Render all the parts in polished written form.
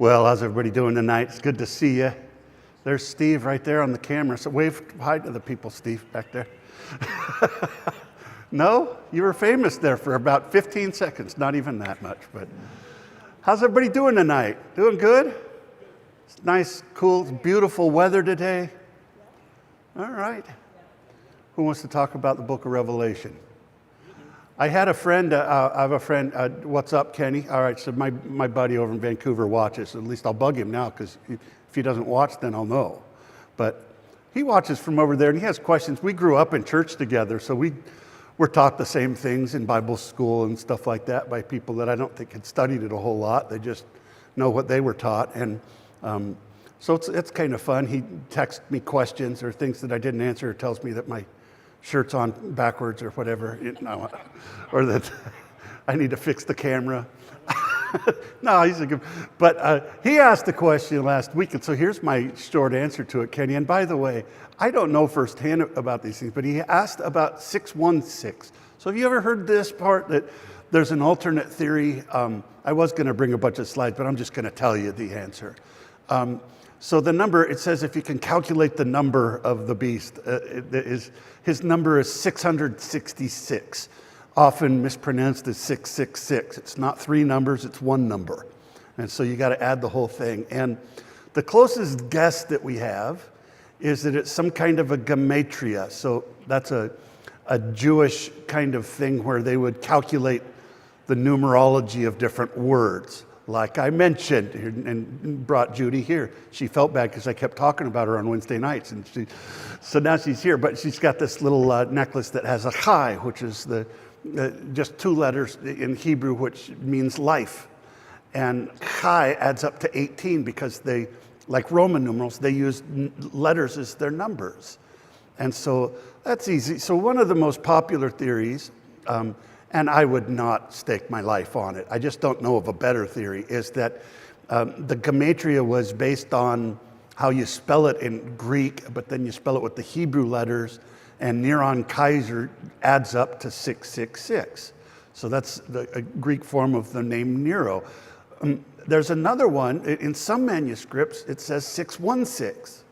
Well, how's everybody doing tonight? It's good to see you. There's Steve right there on the camera. So wave hi to the people, Steve, back there. No? You were famous there for about 15 seconds. Not even that much, but how's everybody doing tonight? Doing good? It's nice, cool, beautiful weather today. All right. Who wants to talk about the book of Revelation? I had a friend, I have a friend, what's up, Kenny? All right, so my buddy over in Vancouver watches. At least I'll bug him now, because if he doesn't watch, then I'll know. But he watches from over there, and he has questions. We grew up in church together, so we're taught the same things in Bible school and stuff like that by people that I don't think had studied it a whole lot. They just know what they were taught. And so it's kind of fun. He texts me questions or things that I didn't answer, or tells me that my shirt's on backwards or whatever, or that I need to fix the camera. No, he's a good, but he asked a question last week, and so here's my short answer to it, Kenny. And by the way, I don't know firsthand about these things, but he asked about 616. So have you ever heard this part, that there's an alternate theory? I was going to bring a bunch of slides, but I'm just going to tell you the answer. So the number, it says if you can calculate the number of the beast, his number is 666, often mispronounced as 666. It's not three numbers, it's one number. And so you got to add the whole thing. And the closest guess that we have is that it's some kind of a gematria. So that's a Jewish kind of thing where they would calculate the numerology of different words. Like I mentioned, and brought Judy here. She felt bad because I kept talking about her on Wednesday nights. And so now she's here, but she's got this little necklace that has a chai, which is just two letters in Hebrew, which means life. And chai adds up to 18 because they, like Roman numerals, they use letters as their numbers. And so that's easy. So one of the most popular theories, and I would not stake my life on it, I just don't know of a better theory, is that the gematria was based on how you spell it in Greek, but then you spell it with the Hebrew letters, and Neron Kaiser adds up to 666. So that's a Greek form of the name Nero. There's another one, in some manuscripts, it says 616.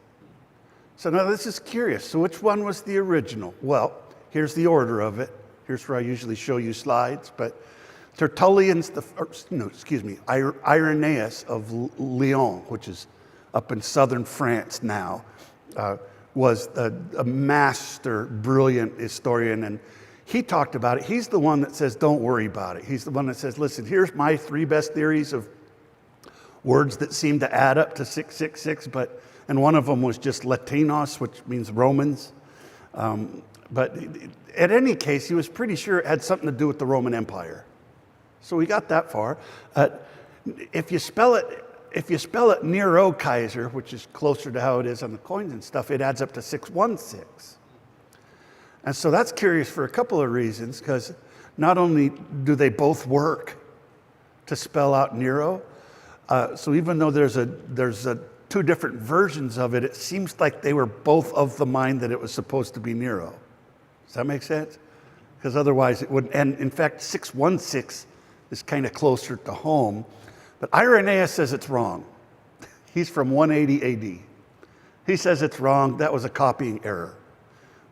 So now this is curious. So which one was the original? Well, here's the order of it. Here's where I usually show you slides, but Tertullian's, Irenaeus of Lyon, which is up in southern France now, was a master, brilliant historian, and he talked about it. He's the one that says, don't worry about it. He's the one that says, listen, here's my three best theories of words that seem to add up to 666, and one of them was just Latinos, which means Romans. But in any case, he was pretty sure it had something to do with the Roman Empire. So we got that far. If you spell it Nero Kaiser, which is closer to how it is on the coins and stuff, it adds up to 616. And so that's curious for a couple of reasons, because not only do they both work to spell out Nero, so even though there's two different versions of it, it seems like they were both of the mind that it was supposed to be Nero. Does that make sense? Because otherwise it wouldn't. And in fact, 616 is kind of closer to home. But Irenaeus says it's wrong. He's from 180 AD. He says it's wrong. That was a copying error.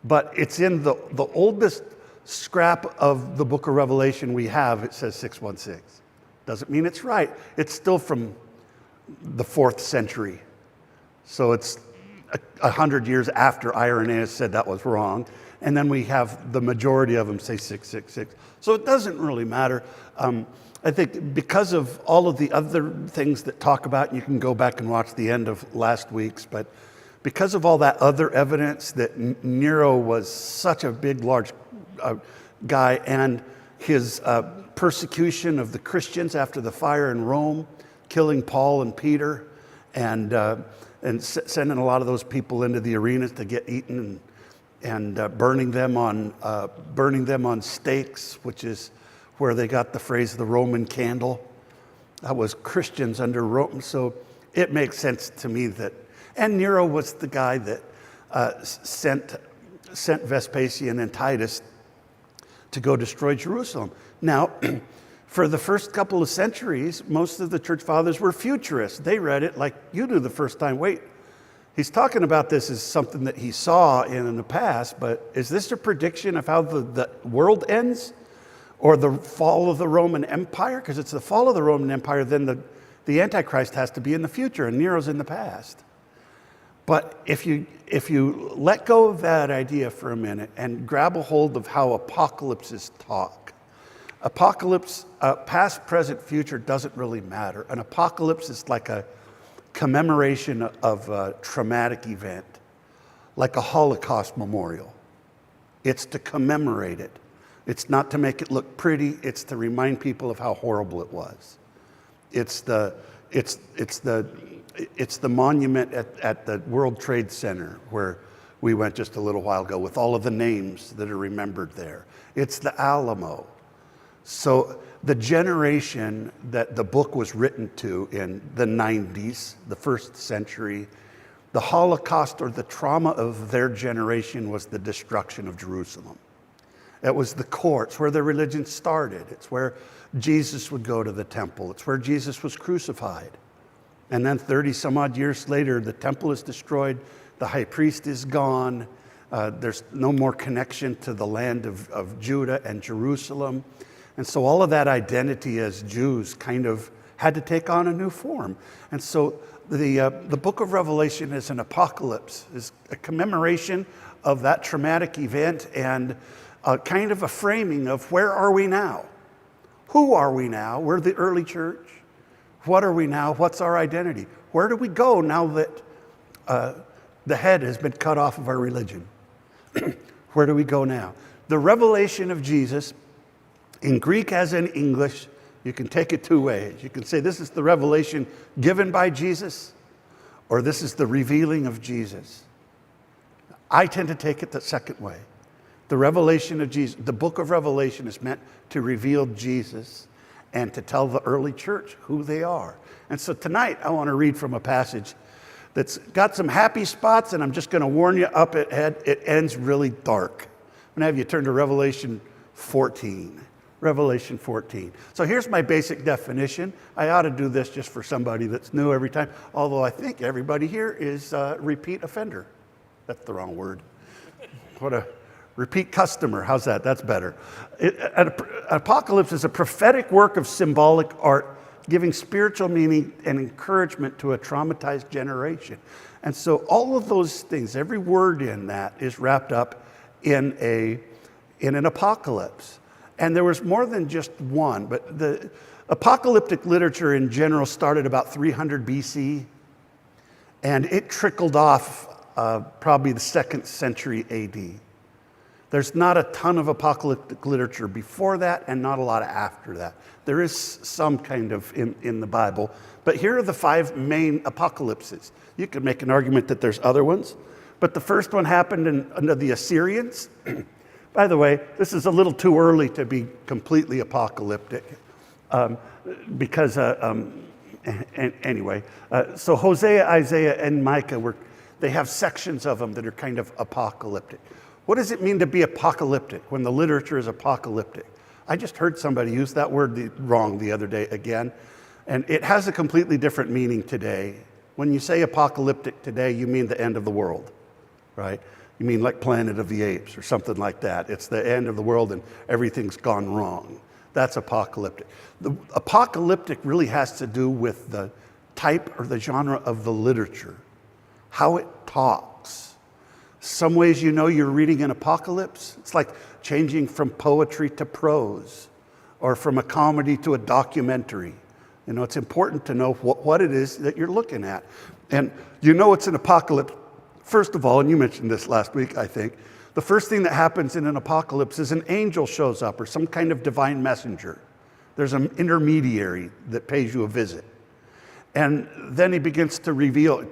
But it's in the oldest scrap of the book of Revelation we have. It says 616. Doesn't mean it's right. It's still from the 4th century. So it's 100 years after Irenaeus said that was wrong. And then we have the majority of them say 666. So it doesn't really matter. I think because of all of the other things that talk about, and you can go back and watch the end of last week's, but because of all that other evidence that Nero was such a big, large guy, and his persecution of the Christians after the fire in Rome, killing Paul and Peter, and sending a lot of those people into the arenas to get eaten, and burning them on stakes, which is where they got the phrase "the Roman candle." That was Christians under Rome. So it makes sense to me that, and Nero was the guy that sent Vespasian and Titus to go destroy Jerusalem. Now, For the first couple of centuries, most of the church fathers were futurists. They read it like you do the first time. Wait, he's talking about this as something that he saw in the past, but is this a prediction of how the world ends? Or the fall of the Roman Empire? Because it's the fall of the Roman Empire, then the Antichrist has to be in the future, and Nero's in the past. But if you let go of that idea for a minute and grab a hold of how apocalypses talk, apocalypse, past, present, future doesn't really matter. An apocalypse is like a commemoration of a traumatic event, like a Holocaust memorial. It's to commemorate it. It's not to make it look pretty, it's to remind people of how horrible it was. It's the monument at the World Trade Center where we went just a little while ago with all of the names that are remembered there. It's the Alamo. So the generation that the book was written to in the 90s, the first century, the Holocaust or the trauma of their generation was the destruction of Jerusalem. It was the core. It's where their religion started. It's where Jesus would go to the temple. It's where Jesus was crucified. And then 30 some odd years later, the temple is destroyed. The high priest is gone. There's no more connection to the land of Judah and Jerusalem. And so all of that identity as Jews kind of had to take on a new form. And so the book of Revelation is an apocalypse, is a commemoration of that traumatic event and kind of a framing of where are we now? Who are we now? We're the early church. What are we now? What's our identity? Where do we go now that the head has been cut off of our religion? Where do we go now? The revelation of Jesus, in Greek as in English, you can take it two ways. You can say this is the revelation given by Jesus, or this is the revealing of Jesus. I tend to take it the second way. The revelation of Jesus, the book of Revelation is meant to reveal Jesus and to tell the early church who they are. And so tonight I want to read from a passage that's got some happy spots, and I'm just going to warn you up ahead, it ends really dark. I'm going to have you turn to Revelation 14. Revelation 14. So here's my basic definition. I ought to do this just for somebody that's new every time, although I think everybody here is a repeat offender. That's the wrong word. What a repeat customer. How's that? That's better. Apocalypse is a prophetic work of symbolic art, giving spiritual meaning and encouragement to a traumatized generation. And so all of those things, every word in that is wrapped up in an apocalypse. And there was more than just one, but the apocalyptic literature in general started about 300 BC, and it trickled off probably the 2nd century AD. There's not a ton of apocalyptic literature before that and not a lot after that. There is some kind of in the Bible, but here are the 5 main apocalypses. You could make an argument that there's other ones, but the first one happened under the Assyrians. By the way, this is a little too early to be completely apocalyptic because anyway, so Hosea, Isaiah, and Micah, they have sections of them that are kind of apocalyptic. What does it mean to be apocalyptic when the literature is apocalyptic? I just heard somebody use that word wrong the other day again, and it has a completely different meaning today. When you say apocalyptic today, you mean the end of the world, right? You mean like Planet of the Apes or something like that. It's the end of the world and everything's gone wrong. That's apocalyptic. The apocalyptic really has to do with the type or the genre of the literature, how it talks. Some ways you know you're reading an apocalypse. It's like changing from poetry to prose or from a comedy to a documentary. You know, it's important to know what it is that you're looking at. And you know it's an apocalypse, first of all, and you mentioned this last week, I think, the first thing that happens in an apocalypse is an angel shows up or some kind of divine messenger. There's an intermediary that pays you a visit. And then he begins to reveal,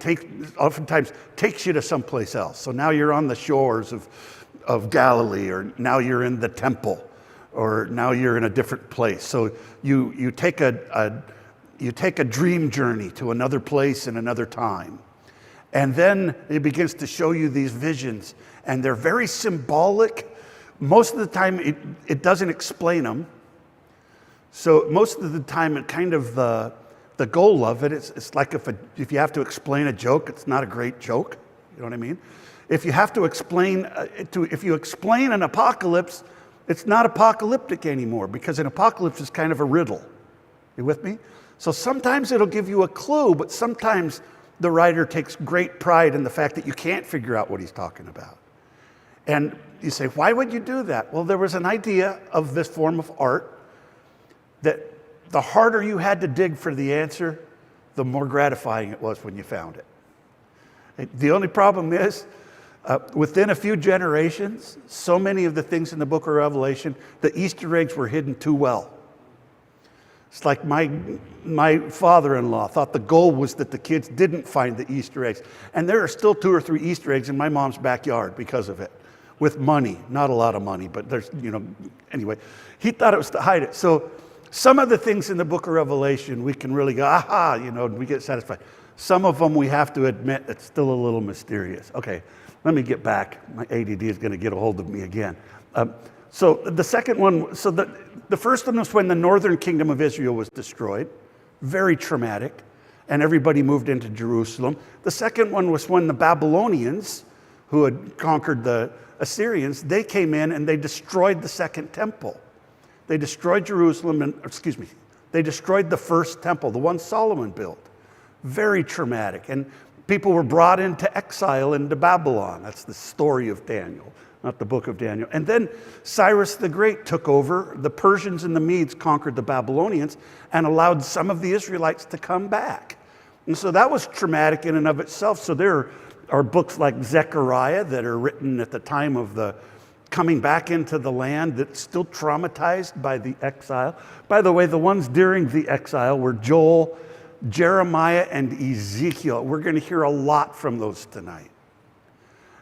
oftentimes takes you to someplace else. So now you're on the shores of Galilee, or now you're in the temple, or now you're in a different place. So you take a dream journey to another place in another time. And then it begins to show you these visions, and they're very symbolic. Most of the time, it doesn't explain them. So most of the time, it kind of the goal of it, it's like if you have to explain a joke, it's not a great joke. You know what I mean? If you have to explain if you explain an apocalypse, it's not apocalyptic anymore because an apocalypse is kind of a riddle. You with me? So sometimes it'll give you a clue, but sometimes the writer takes great pride in the fact that you can't figure out what he's talking about. And you say, why would you do that? Well, there was an idea of this form of art that the harder you had to dig for the answer, the more gratifying it was when you found it. The only problem is, within a few generations, so many of the things in the book of Revelation, the Easter eggs were hidden too well. It's like my father-in-law thought the goal was that the kids didn't find the Easter eggs. And there are still 2 or 3 Easter eggs in my mom's backyard because of it, with money. Not a lot of money, but there's, anyway. He thought it was to hide it. So some of the things in the book of Revelation, we can really go, aha, and we get satisfied. Some of them we have to admit it's still a little mysterious. Okay, let me get back. My ADD is going to get a hold of me again. So the second one, the first one was when the northern kingdom of Israel was destroyed. Very traumatic. And everybody moved into Jerusalem. The second one was when the Babylonians, who had conquered the Assyrians, they came in and they destroyed the second temple. They destroyed Jerusalem, they destroyed the first temple, the one Solomon built. Very traumatic. And people were brought into exile into Babylon. That's the story of Daniel, not the book of Daniel. And then Cyrus the Great took over. The Persians and the Medes conquered the Babylonians and allowed some of the Israelites to come back. And so that was traumatic in and of itself. So there are books like Zechariah that are written at the time of the coming back into the land that's still traumatized by the exile. By the way, the ones during the exile were Joel, Jeremiah, and Ezekiel. We're going to hear a lot from those tonight.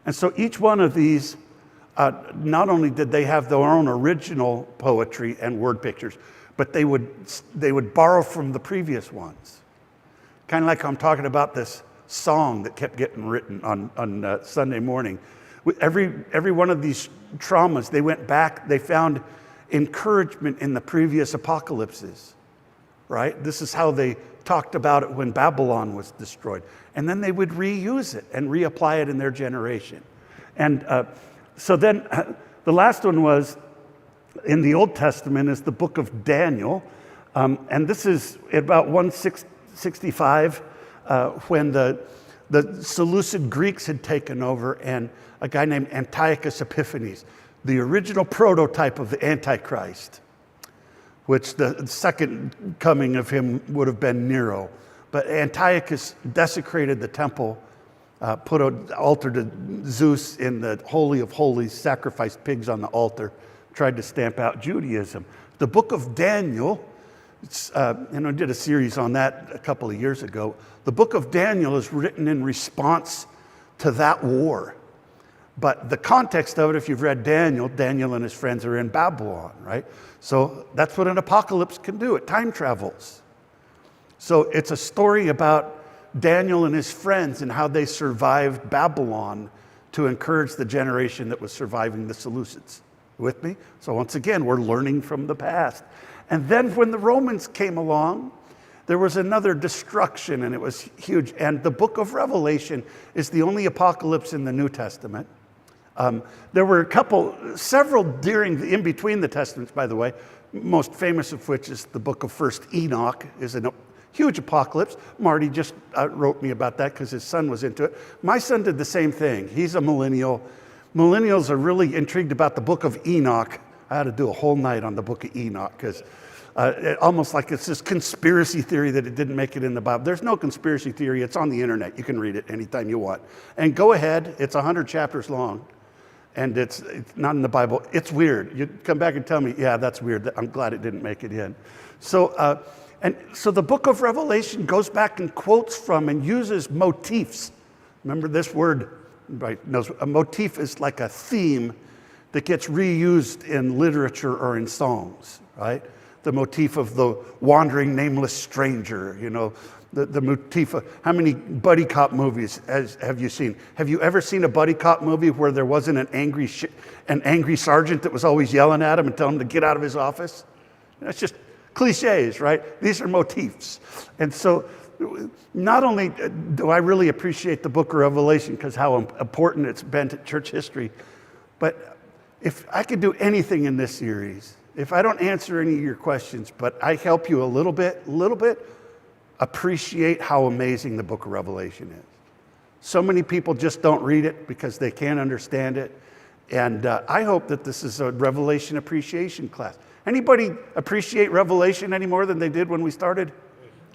And so each one of these, not only did they have their own original poetry and word pictures, but they would borrow from the previous ones. Kind of like I'm talking about this song that kept getting written on Sunday morning. With every one of these traumas, they went back, they found encouragement in the previous apocalypses, right? This is how they talked about it when Babylon was destroyed. And then they would reuse it and reapply it in their generation. And so then the last one was in the Old Testament is the book of Daniel. And this is about 165 when the Seleucid Greeks had taken over, and a guy named Antiochus Epiphanes, the original prototype of the Antichrist, which the second coming of him would have been Nero. But Antiochus desecrated the temple, put an altar to Zeus in the Holy of Holies, sacrificed pigs on the altar, tried to stamp out Judaism. The book of Daniel, I did a series on that a couple of years ago. The book of Daniel is written in response to that war. But the context of it, if you've read Daniel and his friends are in Babylon, right? So that's what an apocalypse can do. It time travels. So it's a story about Daniel and his friends and how they survived Babylon to encourage the generation that was surviving the Seleucids. With me? So once again, we're learning from the past. And then when the Romans came along, there was another destruction, and it was huge. And the book of Revelation is the only apocalypse in the New Testament. There were several in between the Testaments, by the way, most famous of which is the book of First Enoch, is a huge apocalypse. Marty just wrote me about that because his son was into it. My son did the same thing. He's a millennial. Millennials are really intrigued about the book of Enoch. I had to do a whole night on the book of Enoch because almost like it's this conspiracy theory that it didn't make it in the Bible. There's no conspiracy theory. It's on the internet. You can read it anytime you want. And go ahead. It's 100 chapters long. And it's not in the Bible. It's weird. You come back and tell me, yeah, that's weird. I'm glad it didn't make it in. So the book of Revelation goes back and quotes from and uses motifs. Remember this word, right? A motif is like a theme that gets reused in literature or in songs, right? The motif of the wandering nameless stranger, the motif of how many buddy cop movies have you seen? Have you ever seen a buddy cop movie where there wasn't an angry sergeant that was always yelling at him and telling him to get out of his office? That's just cliches, right? These are motifs. And so not only do I really appreciate the book of Revelation because how important it's been to church history, but if I could do anything in this series, if I don't answer any of your questions, but I help you a little bit, appreciate how amazing the book of Revelation is. So many people just don't read it because they can't understand it. And I hope that this is a Revelation appreciation class. Anybody appreciate Revelation any more than they did when we started?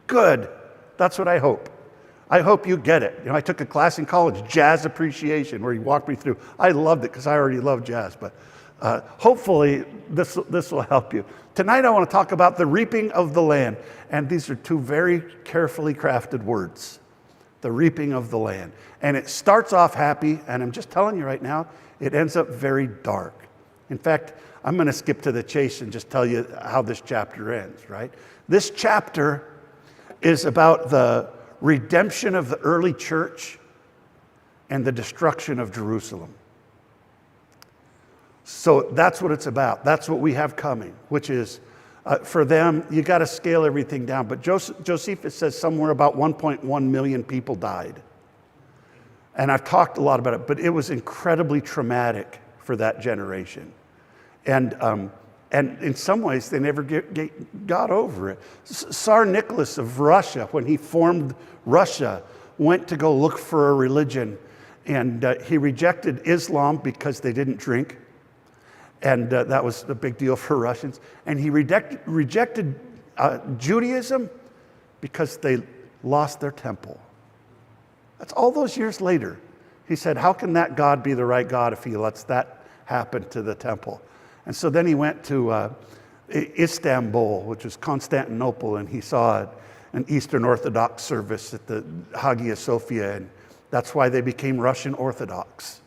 Good. That's what I hope. I hope you get it. You know, I took a class in college, jazz appreciation, where he walked me through. I loved it because I already love jazz, but hopefully this will help you. Tonight I want to talk about the reaping of the land. And these are two very carefully crafted words. The reaping of the land. And it starts off happy, and I'm just telling you right now, it ends up very dark. In fact, I'm going to skip to the chase and just tell you how this chapter ends, right? This chapter is about the redemption of the early church and the destruction of Jerusalem. So that's what it's about. That's what we have coming, which is for them, you got to scale everything down. But Josephus says somewhere about 1.1 million people died. And I've talked a lot about it, but it was incredibly traumatic for that generation. And in some ways, they never got over it. Tsar Nicholas of Russia, when he formed Russia, went to go look for a religion. And he rejected Islam because they didn't drink. And that was a big deal for Russians. And he rejected Judaism because they lost their temple. That's all those years later. He said, how can that God be the right God if he lets that happen to the temple? And so then he went to Istanbul, which was Constantinople, and he saw an Eastern Orthodox service at the Hagia Sophia, and that's why they became Russian Orthodox.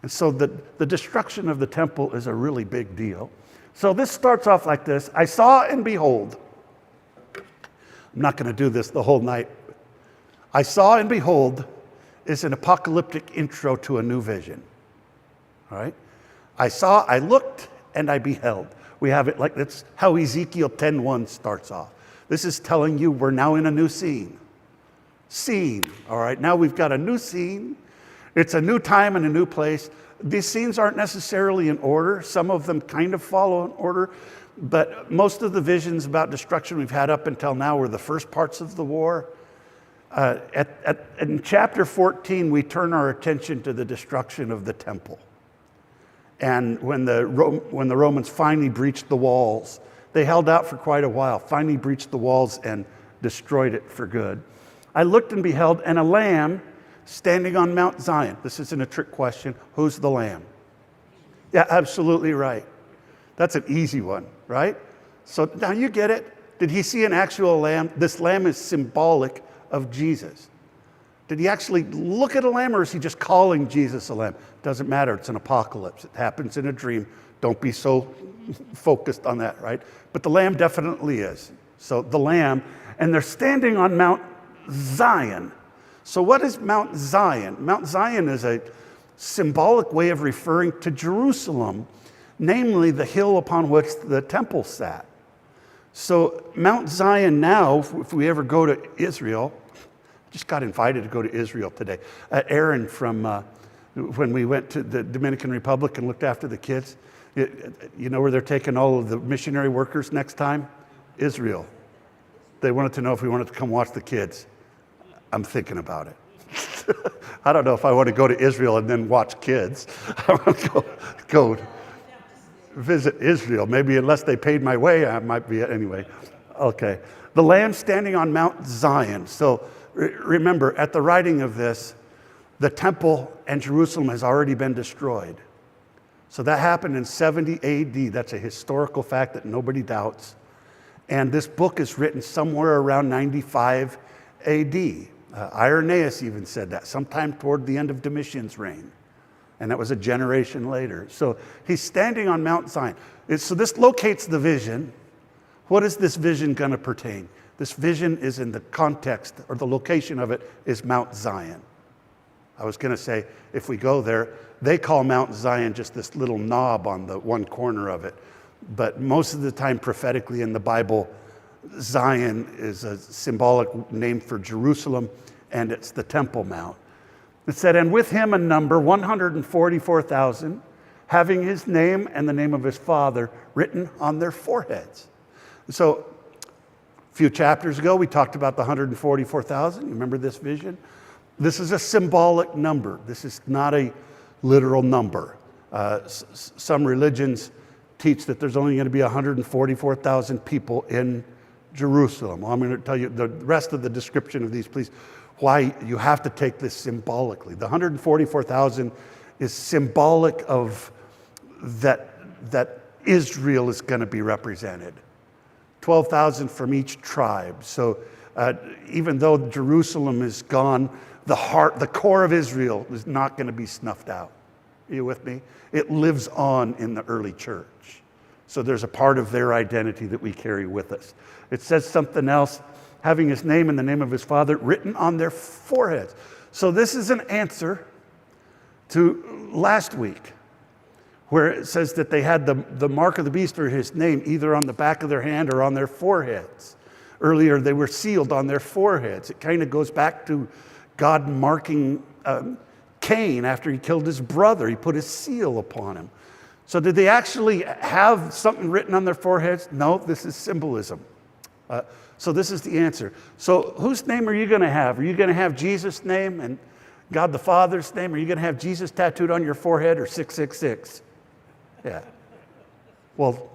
And so the destruction of the temple is a really big deal. So this starts off like this. I saw and behold. I'm not going to do this the whole night. I saw and behold is an apocalyptic intro to a new vision. All right? I looked, and I beheld. We have it like that's how Ezekiel 10:1 starts off. This is telling you we're now in a new scene. Scene. All right? Now we've got a new scene. It's a new time and a new place. These scenes aren't necessarily in order. Some of them kind of follow in order. But most of the visions about destruction we've had up until now were the first parts of the war. In chapter 14, we turn our attention to the destruction of the temple. And when the Romans finally breached the walls, they held out for quite a while, finally breached the walls and destroyed it for good. I looked and beheld, and a lamb standing on Mount Zion. This isn't a trick question. Who's the lamb? Yeah, absolutely right. That's an easy one, right? So now you get it. Did he see an actual lamb? This lamb is symbolic of Jesus. Did he actually look at a lamb, or is he just calling Jesus a lamb? Doesn't matter. It's an apocalypse. It happens in a dream. Don't be so focused on that, right? But the lamb definitely is. So the lamb, and they're standing on Mount Zion. So what is Mount Zion? Mount Zion is a symbolic way of referring to Jerusalem, namely the hill upon which the temple sat. So Mount Zion now, if we ever go to Israel, just got invited to go to Israel today. Aaron from when we went to the Dominican Republic and looked after the kids, you know where they're taking all of the missionary workers next time? Israel. They wanted to know if we wanted to come watch the kids. I'm thinking about it. I don't know if I want to go to Israel and then watch kids. I want to go visit Israel. Maybe unless they paid my way, I might be anyway. Okay. The lamb standing on Mount Zion. So remember, at the writing of this, the temple and Jerusalem has already been destroyed. So that happened in 70 AD. That's a historical fact that nobody doubts. And this book is written somewhere around 95 AD. Irenaeus even said that, sometime toward the end of Domitian's reign. And that was a generation later. So he's standing on Mount Zion. So this locates the vision. What is this vision going to pertain? This vision is in the context, or the location of it is Mount Zion. I was going to say, if we go there, they call Mount Zion just this little knob on the one corner of it. But most of the time, prophetically in the Bible, Zion is a symbolic name for Jerusalem, and it's the Temple Mount. It said, and with him a number, 144,000, having his name and the name of his father written on their foreheads. So a few chapters ago, we talked about the 144,000. You remember this vision? This is a symbolic number. This is not a literal number. Some religions teach that there's only going to be 144,000 people in Jerusalem. Well, I'm going to tell you the rest of the description of these, please, why you have to take this symbolically. The 144,000 is symbolic of that Israel is going to be represented. 12,000 from each tribe. So even though Jerusalem is gone, the core of Israel is not going to be snuffed out. Are you with me? It lives on in the early church. So there's a part of their identity that we carry with us. It says something else, having his name and the name of his father written on their foreheads. So this is an answer to last week, where it says that they had the mark of the beast or his name either on the back of their hand or on their foreheads. Earlier, they were sealed on their foreheads. It kind of goes back to God marking Cain after he killed his brother. He put his seal upon him. So did they actually have something written on their foreheads? No, this is symbolism. So this is the answer. So whose name are you going to have? Are you going to have Jesus' name and God the Father's name? Are you going to have Jesus tattooed on your forehead or 666? Yeah. Well,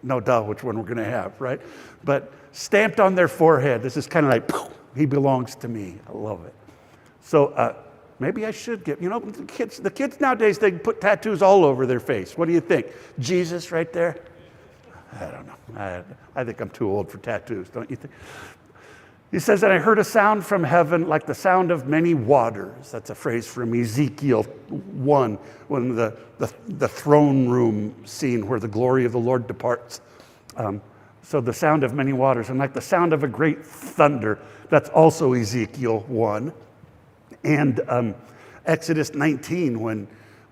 no duh which one we're going to have, right? But stamped on their forehead. This is kind of like, he belongs to me. I love it. So maybe I should get, the kids nowadays, they put tattoos all over their face. What do you think? Jesus right there? I don't know. I think I'm too old for tattoos, don't you think? He says that I heard a sound from heaven like the sound of many waters. That's a phrase from Ezekiel 1, when the throne room scene where the glory of the Lord departs. So the sound of many waters, and like the sound of a great thunder. That's also Ezekiel 1. And Exodus 19,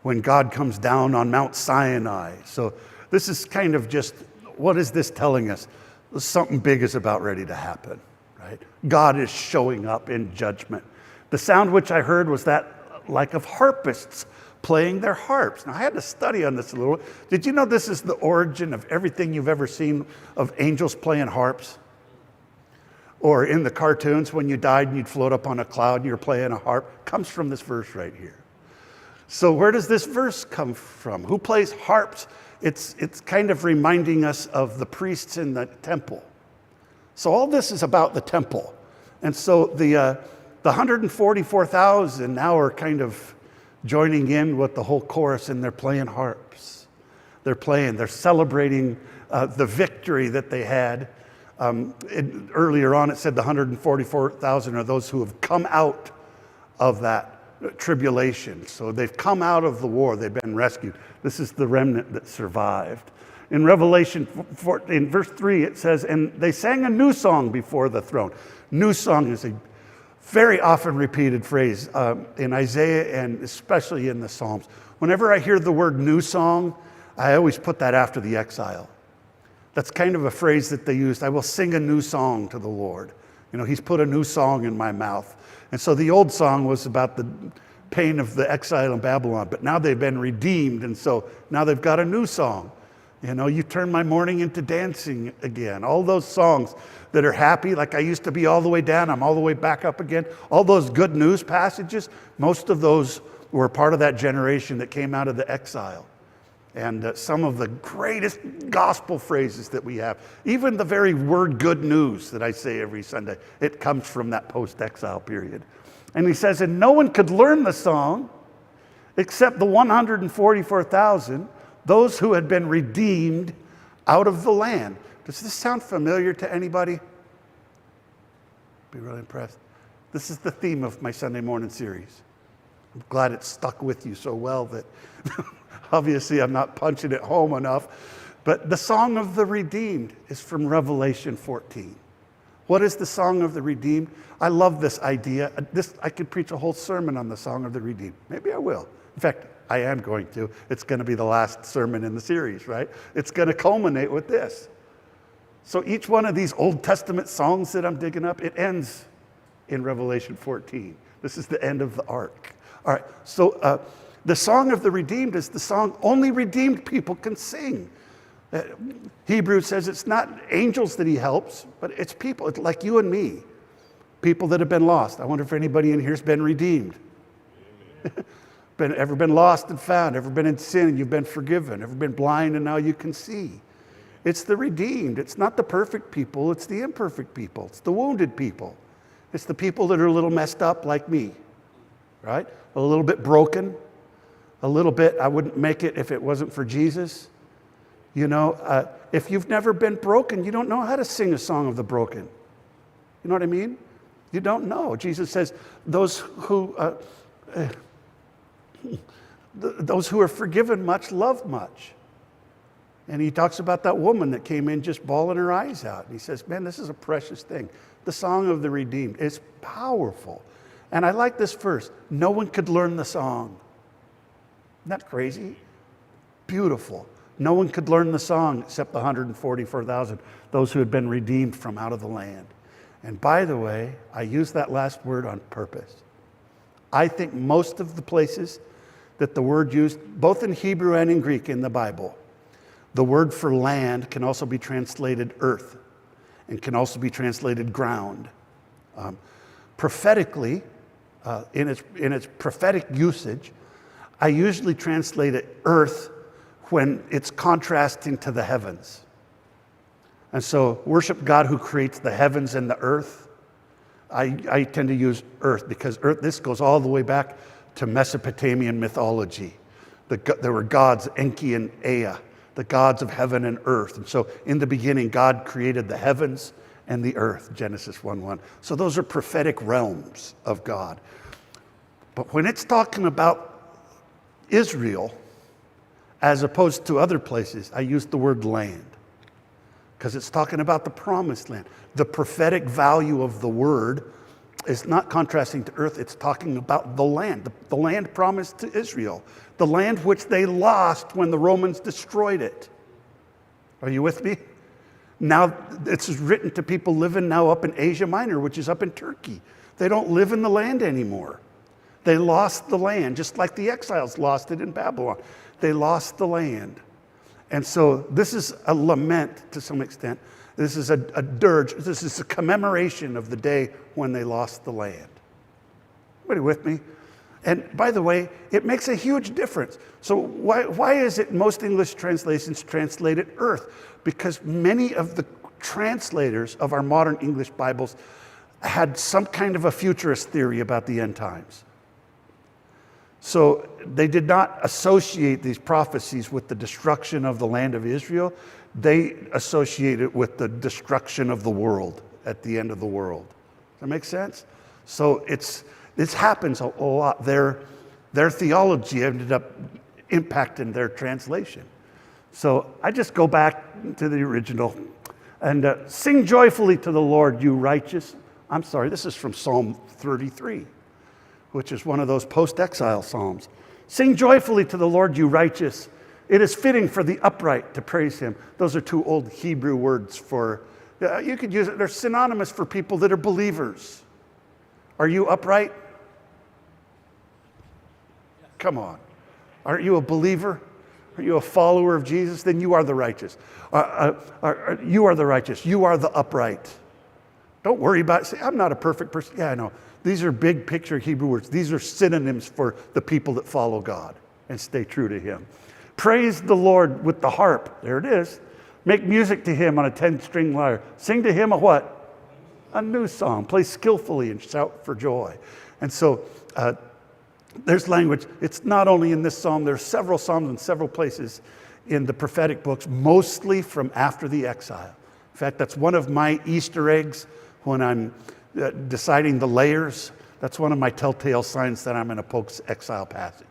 when God comes down on Mount Sinai. So this is kind of just, what is this telling us? Something big is about ready to happen. Right? God is showing up in judgment. The sound which I heard was that like of harpists playing their harps. Now, I had to study on this a little. Did you know this is the origin of everything you've ever seen of angels playing harps? Or in the cartoons, when you died and you'd float up on a cloud and you're playing a harp? Comes from this verse right here. So where does this verse come from? Who plays harps? It's kind of reminding us of the priests in the temple. So all this is about the temple. And so the 144,000 now are kind of joining in with the whole chorus, and they're playing harps. They're celebrating the victory that they had. Earlier on it said the 144,000 are those who have come out of that tribulation. So they've come out of the war, they've been rescued. This is the remnant that survived. In Revelation 4, in verse 3, it says, and they sang a new song before the throne. New song is a very often repeated phrase in Isaiah and especially in the Psalms. Whenever I hear the word new song, I always put that after the exile. That's kind of a phrase that they used. I will sing a new song to the Lord. He's put a new song in my mouth. And so the old song was about the pain of the exile in Babylon, but now they've been redeemed, and so now they've got a new song. You turn my mourning into dancing again. All those songs that are happy, like I used to be all the way down, I'm all the way back up again. All those good news passages, most of those were part of that generation that came out of the exile. And some of the greatest gospel phrases that we have, even the very word good news that I say every Sunday, it comes from that post-exile period. And he says, and no one could learn the song except the 144,000, those who had been redeemed out of the land. Does this sound familiar to anybody? Be really impressed. This is the theme of my Sunday morning series. I'm glad it stuck with you so well that obviously I'm not punching it home enough. But the Song of the Redeemed is from Revelation 14. What is the Song of the Redeemed? I love this idea. I could preach a whole sermon on the Song of the Redeemed. Maybe I will. In fact, I am going to. It's going to be the last sermon in the series, right? It's going to culminate with this. So each one of these Old Testament songs that I'm digging up, it ends in Revelation 14. This is the end of the ark. All right, so the song of the redeemed is the song only redeemed people can sing. Hebrews says it's not angels that he helps, but it's people. It's like you and me, people that have been lost. I wonder if anybody in here has been redeemed. Ever been lost and found? Ever been in sin and you've been forgiven? Ever been blind and now you can see? It's the redeemed. It's not the perfect people. It's the imperfect people. It's the wounded people. It's the people that are a little messed up like me, right? A little bit broken. A little bit, I wouldn't make it if it wasn't for Jesus. You know, if you've never been broken, you don't know how to sing a song of the broken. You know what I mean? You don't know. Jesus says, those who are forgiven much love much. And he talks about that woman that came in just bawling her eyes out. And he says, man, this is a precious thing. The song of the redeemed is powerful. And I like this verse. No one could learn the song. Isn't that crazy? Beautiful. No one could learn the song except the 144,000, those who had been redeemed from out of the land. And by the way, I use that last word on purpose. I think most of the places that the word used, both in Hebrew and in Greek in the Bible, the word for land can also be translated earth and can also be translated ground. Prophetically, in its prophetic usage, I usually translate it earth when it's contrasting to the heavens. And so worship God who creates the heavens and the earth. I tend to use earth because earth, this goes all the way back to Mesopotamian mythology. There were gods, Enki and Ea, the gods of heaven and earth. And so in the beginning, God created the heavens and the earth, Genesis 1:1. So those are prophetic realms of God. But when it's talking about Israel, as opposed to other places, I use the word land because it's talking about the promised land. The prophetic value of the word is not contrasting to earth, it's talking about the land promised to Israel, the land which they lost when the Romans destroyed it. Are you with me? Now, it's written to people living now up in Asia Minor, which is up in Turkey. They don't live in the land anymore. They lost the land, just like the exiles lost it in Babylon. They lost the land. And so this is a lament to some extent. This is a dirge. This is a commemoration of the day when they lost the land. Everybody with me? And by the way, it makes a huge difference. So why is it most English translations translate it earth? Because many of the translators of our modern English Bibles had some kind of a futurist theory about the end times. So they did not associate these prophecies with the destruction of the land of Israel. They associate it with the destruction of the world at the end of the world. Does that make sense? So this happens a lot. Their theology ended up impacting their translation. So I just go back to the original and sing joyfully to the Lord, you righteous. I'm sorry, this is from Psalm 33. Which is one of those post-exile psalms. Sing joyfully to the Lord, you righteous. It is fitting for the upright to praise him. Those are two old Hebrew words for, you could use it, they're synonymous for people that are believers. Are you upright? Come on. Aren't you a believer? Are you a follower of Jesus? Then you are the righteous. You are the righteous. You are the upright. Don't worry about it. Say, I'm not a perfect person. Yeah, I know. These are big picture Hebrew words. These are synonyms for the people that follow God and stay true to him. Praise the Lord with the harp. There it is. Make music to him on a 10-string lyre. Sing to him a what? A new song. Play skillfully and shout for joy. And so there's language. It's not only in this psalm. There's several psalms in several places in the prophetic books, mostly from after the exile. In fact, that's one of my Easter eggs when I'm deciding the layers. That's one of my telltale signs that I'm in a post-exile passage,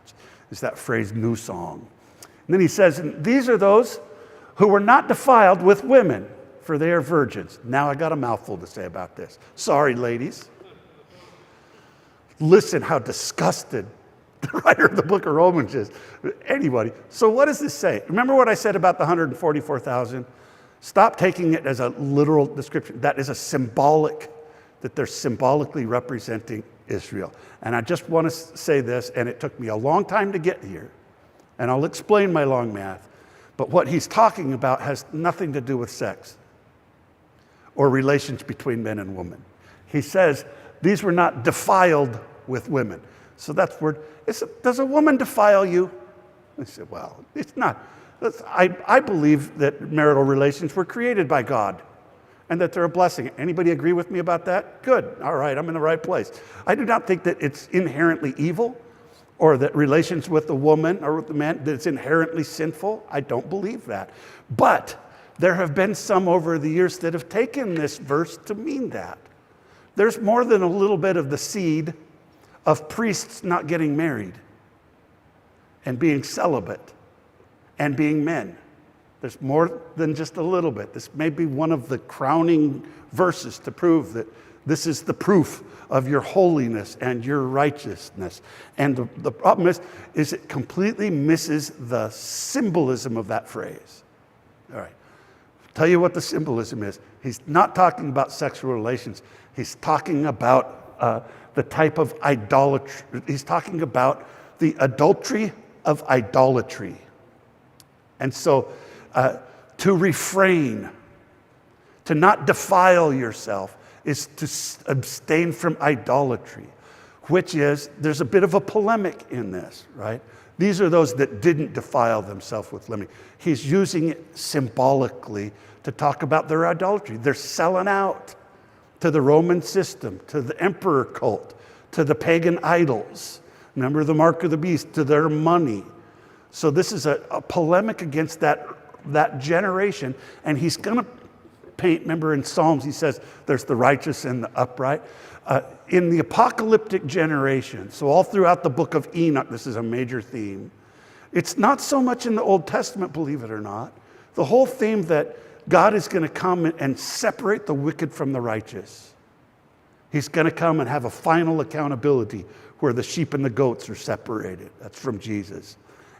is that phrase, new song. And then he says, and these are those who were not defiled with women, for they are virgins. Now I got a mouthful to say about this. Sorry, ladies. Listen how disgusted the writer of the book of Romans is. Anybody. So what does this say? Remember what I said about the 144,000? Stop taking it as a literal description. That is that they're symbolically representing Israel. And I just want to say this, and it took me a long time to get here, and I'll explain my long math, but what he's talking about has nothing to do with sex or relations between men and women. He says these were not defiled with women. So that's word. Does a woman defile you? I said, well, it's not. I believe that marital relations were created by God and that they're a blessing. Anybody agree with me about that? Good. All right, I'm in the right place. I do not think that it's inherently evil or that relations with a woman or with a man, that it's inherently sinful. I don't believe that. But there have been some over the years that have taken this verse to mean that. There's more than a little bit of the seed of priests not getting married and being celibate and being men. There's more than just a little bit. This may be one of the crowning verses to prove that this is the proof of your holiness and your righteousness. And the problem is it completely misses the symbolism of that phrase. All right. Tell you what the symbolism is. He's not talking about sexual relations. He's talking about the type of idolatry. He's talking about the adultery of idolatry. And so to refrain, to not defile yourself, is to abstain from idolatry, which is, there's a bit of a polemic in this, right? These are those that didn't defile themselves with living. He's using it symbolically to talk about their idolatry. They're selling out to the Roman system, to the emperor cult, to the pagan idols. Remember the mark of the beast, to their money. So this is a polemic against that generation. And he's going to paint, remember in Psalms, he says there's the righteous and the upright. In the apocalyptic generation, so all throughout the book of Enoch, this is a major theme. It's not so much in the Old Testament, believe it or not. The whole theme that God is going to come and separate the wicked from the righteous. He's going to come and have a final accountability where the sheep and the goats are separated. That's from Jesus.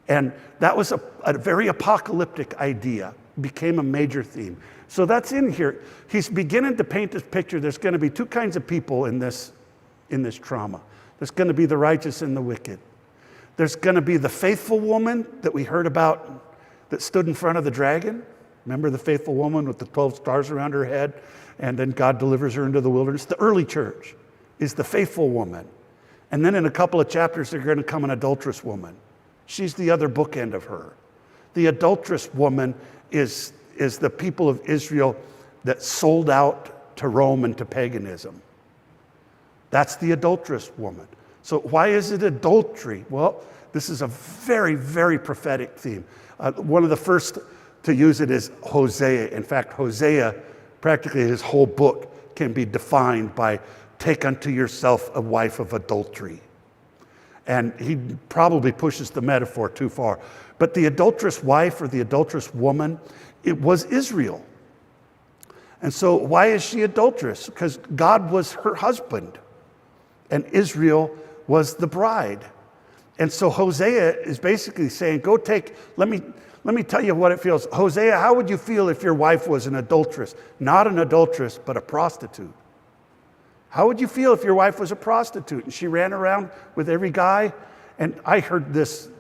And that was a very apocalyptic idea, became a major theme. So that's in here. He's beginning to paint this picture. There's going to be two kinds of people in this trauma. There's going to be the righteous and the wicked. There's going to be the faithful woman that we heard about that stood in front of the dragon. Remember the faithful woman with the 12 stars around her head? And then God delivers her into the wilderness. The early church is the faithful woman. And then in a couple of chapters, there's going to come an adulterous woman. She's the other bookend of her. The adulterous woman is the people of Israel that sold out to Rome and to paganism. That's the adulterous woman. So why is it adultery? Well, this is a very, very prophetic theme. One of the first to use it is Hosea. In fact, Hosea, practically his whole book can be defined by take unto yourself a wife of adultery. And he probably pushes the metaphor too far. But the adulterous wife or the adulterous woman, it was Israel. And so why is she adulterous? Because God was her husband and Israel was the bride. And so Hosea is basically saying, let me tell you what it feels. Hosea, how would you feel if your wife was an adulteress? Not an adulteress, but a prostitute. How would you feel if your wife was a prostitute and she ran around with every guy? And I heard this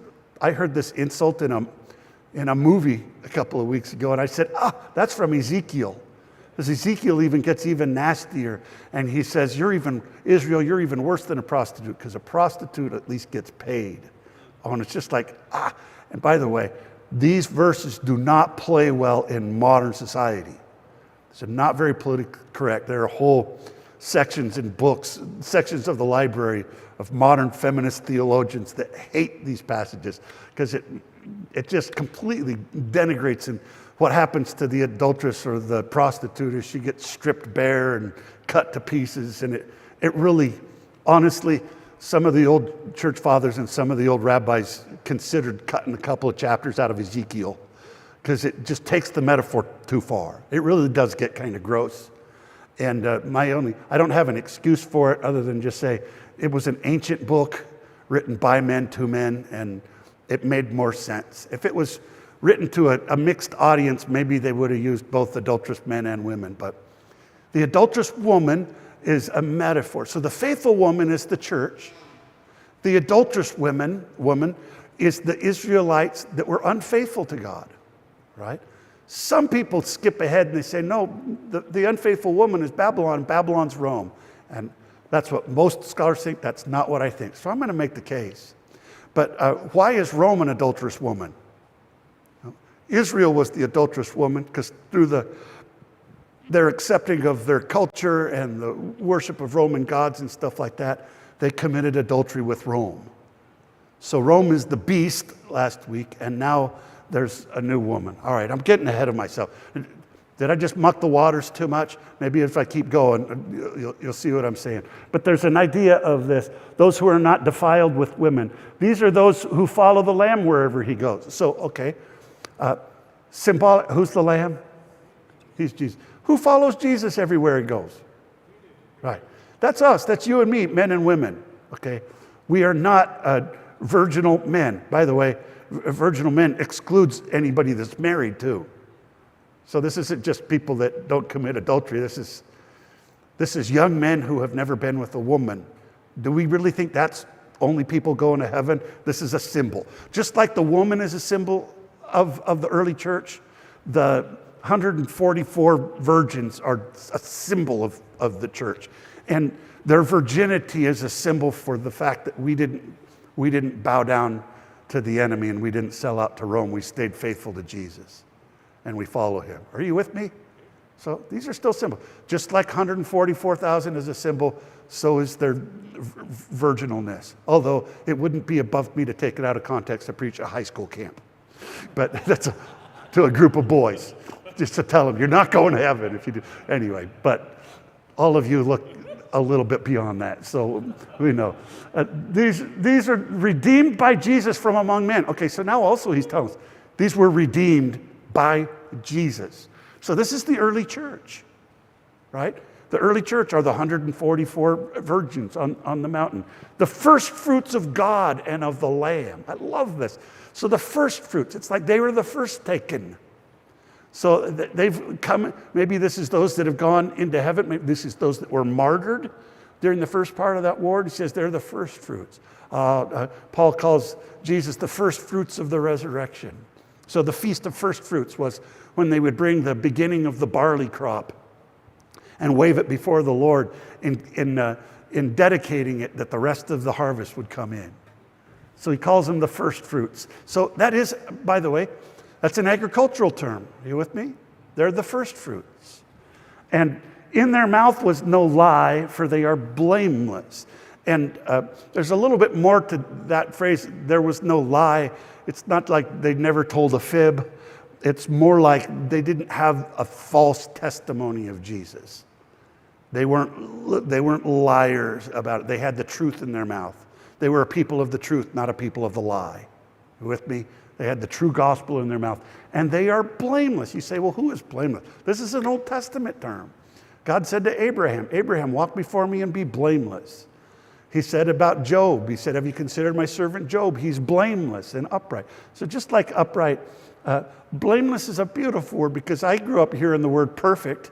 insult in a movie a couple of weeks ago, and I said, that's from Ezekiel. Because Ezekiel gets even nastier, and he says, Israel, you're even worse than a prostitute, because a prostitute at least gets paid. Oh, and it's just like, And by the way, these verses do not play well in modern society. It's not very politically correct. There are whole sections in books, sections of the library of modern feminist theologians that hate these passages because it just completely denigrates and what happens to the adulteress or the prostitute is she gets stripped bare and cut to pieces. And it really, honestly, some of the old church fathers and some of the old rabbis considered cutting a couple of chapters out of Ezekiel because it just takes the metaphor too far. It really does get kind of gross. And I don't have an excuse for it other than just say it was an ancient book written by men to men, and it made more sense. If it was written to a mixed audience, maybe they would have used both adulterous men and women. But the adulterous woman is a metaphor. So the faithful woman is the church. The adulterous woman is the Israelites that were unfaithful to God, right? Some people skip ahead and they say, no, the unfaithful woman is Babylon, Babylon's Rome. And that's what most scholars think. That's not what I think. So I'm going to make the case. But why is Rome an adulterous woman? Israel was the adulterous woman because through their accepting of their culture and the worship of Roman gods and stuff like that, they committed adultery with Rome. So Rome is the beast last week, and now there's a new woman. All right, I'm getting ahead of myself. Did I just muck the waters too much? Maybe if I keep going, you'll see what I'm saying. But there's an idea of this. Those who are not defiled with women. These are those who follow the Lamb wherever he goes. So, okay. Symbolic. Who's the Lamb? He's Jesus. Who follows Jesus everywhere he goes? Right. That's us. That's you and me, men and women. Okay. We are not virginal men. By the way, virginal men excludes anybody that's married too. So this isn't just people that don't commit adultery. This is young men who have never been with a woman. Do we really think that's only people going to heaven? This is a symbol. Just like the woman is a symbol of the early church, the 144 virgins are a symbol of the church. And their virginity is a symbol for the fact that we didn't bow down to the enemy and we didn't sell out to Rome. We stayed faithful to Jesus. And we follow him. Are you with me? So these are still symbols. Just like 144,000 is a symbol, so is their virginalness. Although it wouldn't be above me to take it out of context to preach a high school camp. But that's to a group of boys. Just to tell them, you're not going to heaven if you do. Anyway, but all of you look a little bit beyond that. So we know. These are redeemed by Jesus from among men. Okay, so now also he's telling us, these were redeemed by Jesus. So this is the early church, right? The early church are the 144 virgins on the mountain. The first fruits of God and of the Lamb. I love this. So the first fruits, it's like they were the first taken. So they've come, maybe this is those that have gone into heaven. Maybe this is those that were martyred during the first part of that war. He says they're the first fruits. Paul calls Jesus the first fruits of the resurrection. So the Feast of First Fruits was when they would bring the beginning of the barley crop and wave it before the Lord in dedicating it that the rest of the harvest would come in. So he calls them the first fruits. So that is, by the way, that's an agricultural term. Are you with me? They're the first fruits. And in their mouth was no lie, for they are blameless. And there's a little bit more to that phrase, there was no lie. It's not like they never told a fib. It's more like they didn't have a false testimony of Jesus. They weren't liars about it. They had the truth in their mouth. They were a people of the truth, not a people of the lie. You with me? They had the true gospel in their mouth. And they are blameless. You say, well, who is blameless? This is an Old Testament term. God said to Abraham, Abraham, walk before me and be blameless. He said about Job, he said, have you considered my servant Job? He's blameless and upright. So just like upright, blameless is a beautiful word because I grew up hearing the word perfect.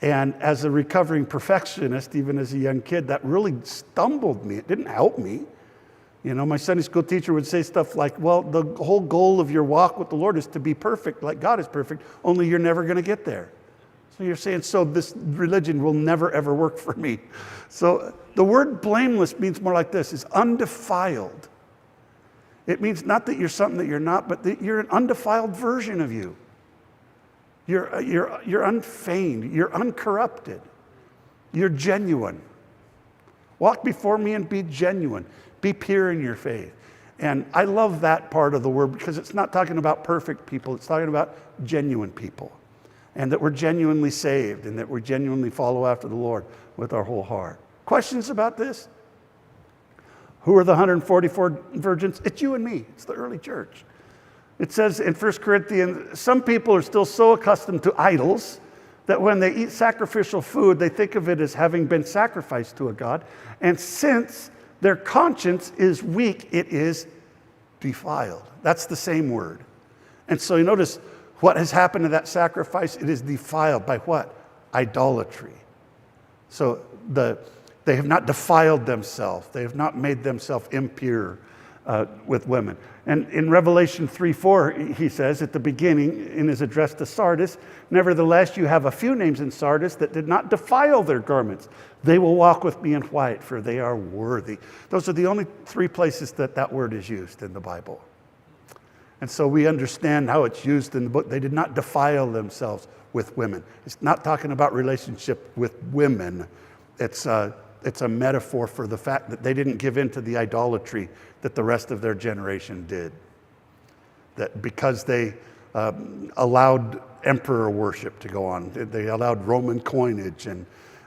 And as a recovering perfectionist, even as a young kid, that really stumbled me. It didn't help me. You know, my Sunday school teacher would say stuff like, well, the whole goal of your walk with the Lord is to be perfect, like God is perfect, only you're never going to get there. So you're saying, so this religion will never, ever work for me. So the word blameless means more like this, is undefiled. It means not that you're something that you're not, but that you're an undefiled version of you. You're unfeigned. You're uncorrupted. You're genuine. Walk before me and be genuine. Be pure in your faith. And I love that part of the word because it's not talking about perfect people. It's talking about genuine people. And that we're genuinely saved and that we genuinely follow after the Lord with our whole heart. Questions about this? Who are the 144 virgins? It's you and me. It's the early church. It says in 1 Corinthians, some people are still so accustomed to idols that when they eat sacrificial food, they think of it as having been sacrificed to a god. And since their conscience is weak, it is defiled. That's the same word. And so you notice what has happened to that sacrifice? It is defiled by what? Idolatry. So they have not defiled themselves. They have not made themselves impure with women. And in Revelation 3:4, he says at the beginning in his address to Sardis, nevertheless, you have a few names in Sardis that did not defile their garments. They will walk with me in white, for they are worthy. Those are the only 3 places that word is used in the Bible. And so we understand how it's used in the book. They did not defile themselves with women. It's not talking about relationship with women. It's a metaphor for the fact that they didn't give in to the idolatry that the rest of their generation did. That because they allowed emperor worship to go on, they allowed Roman coinage, and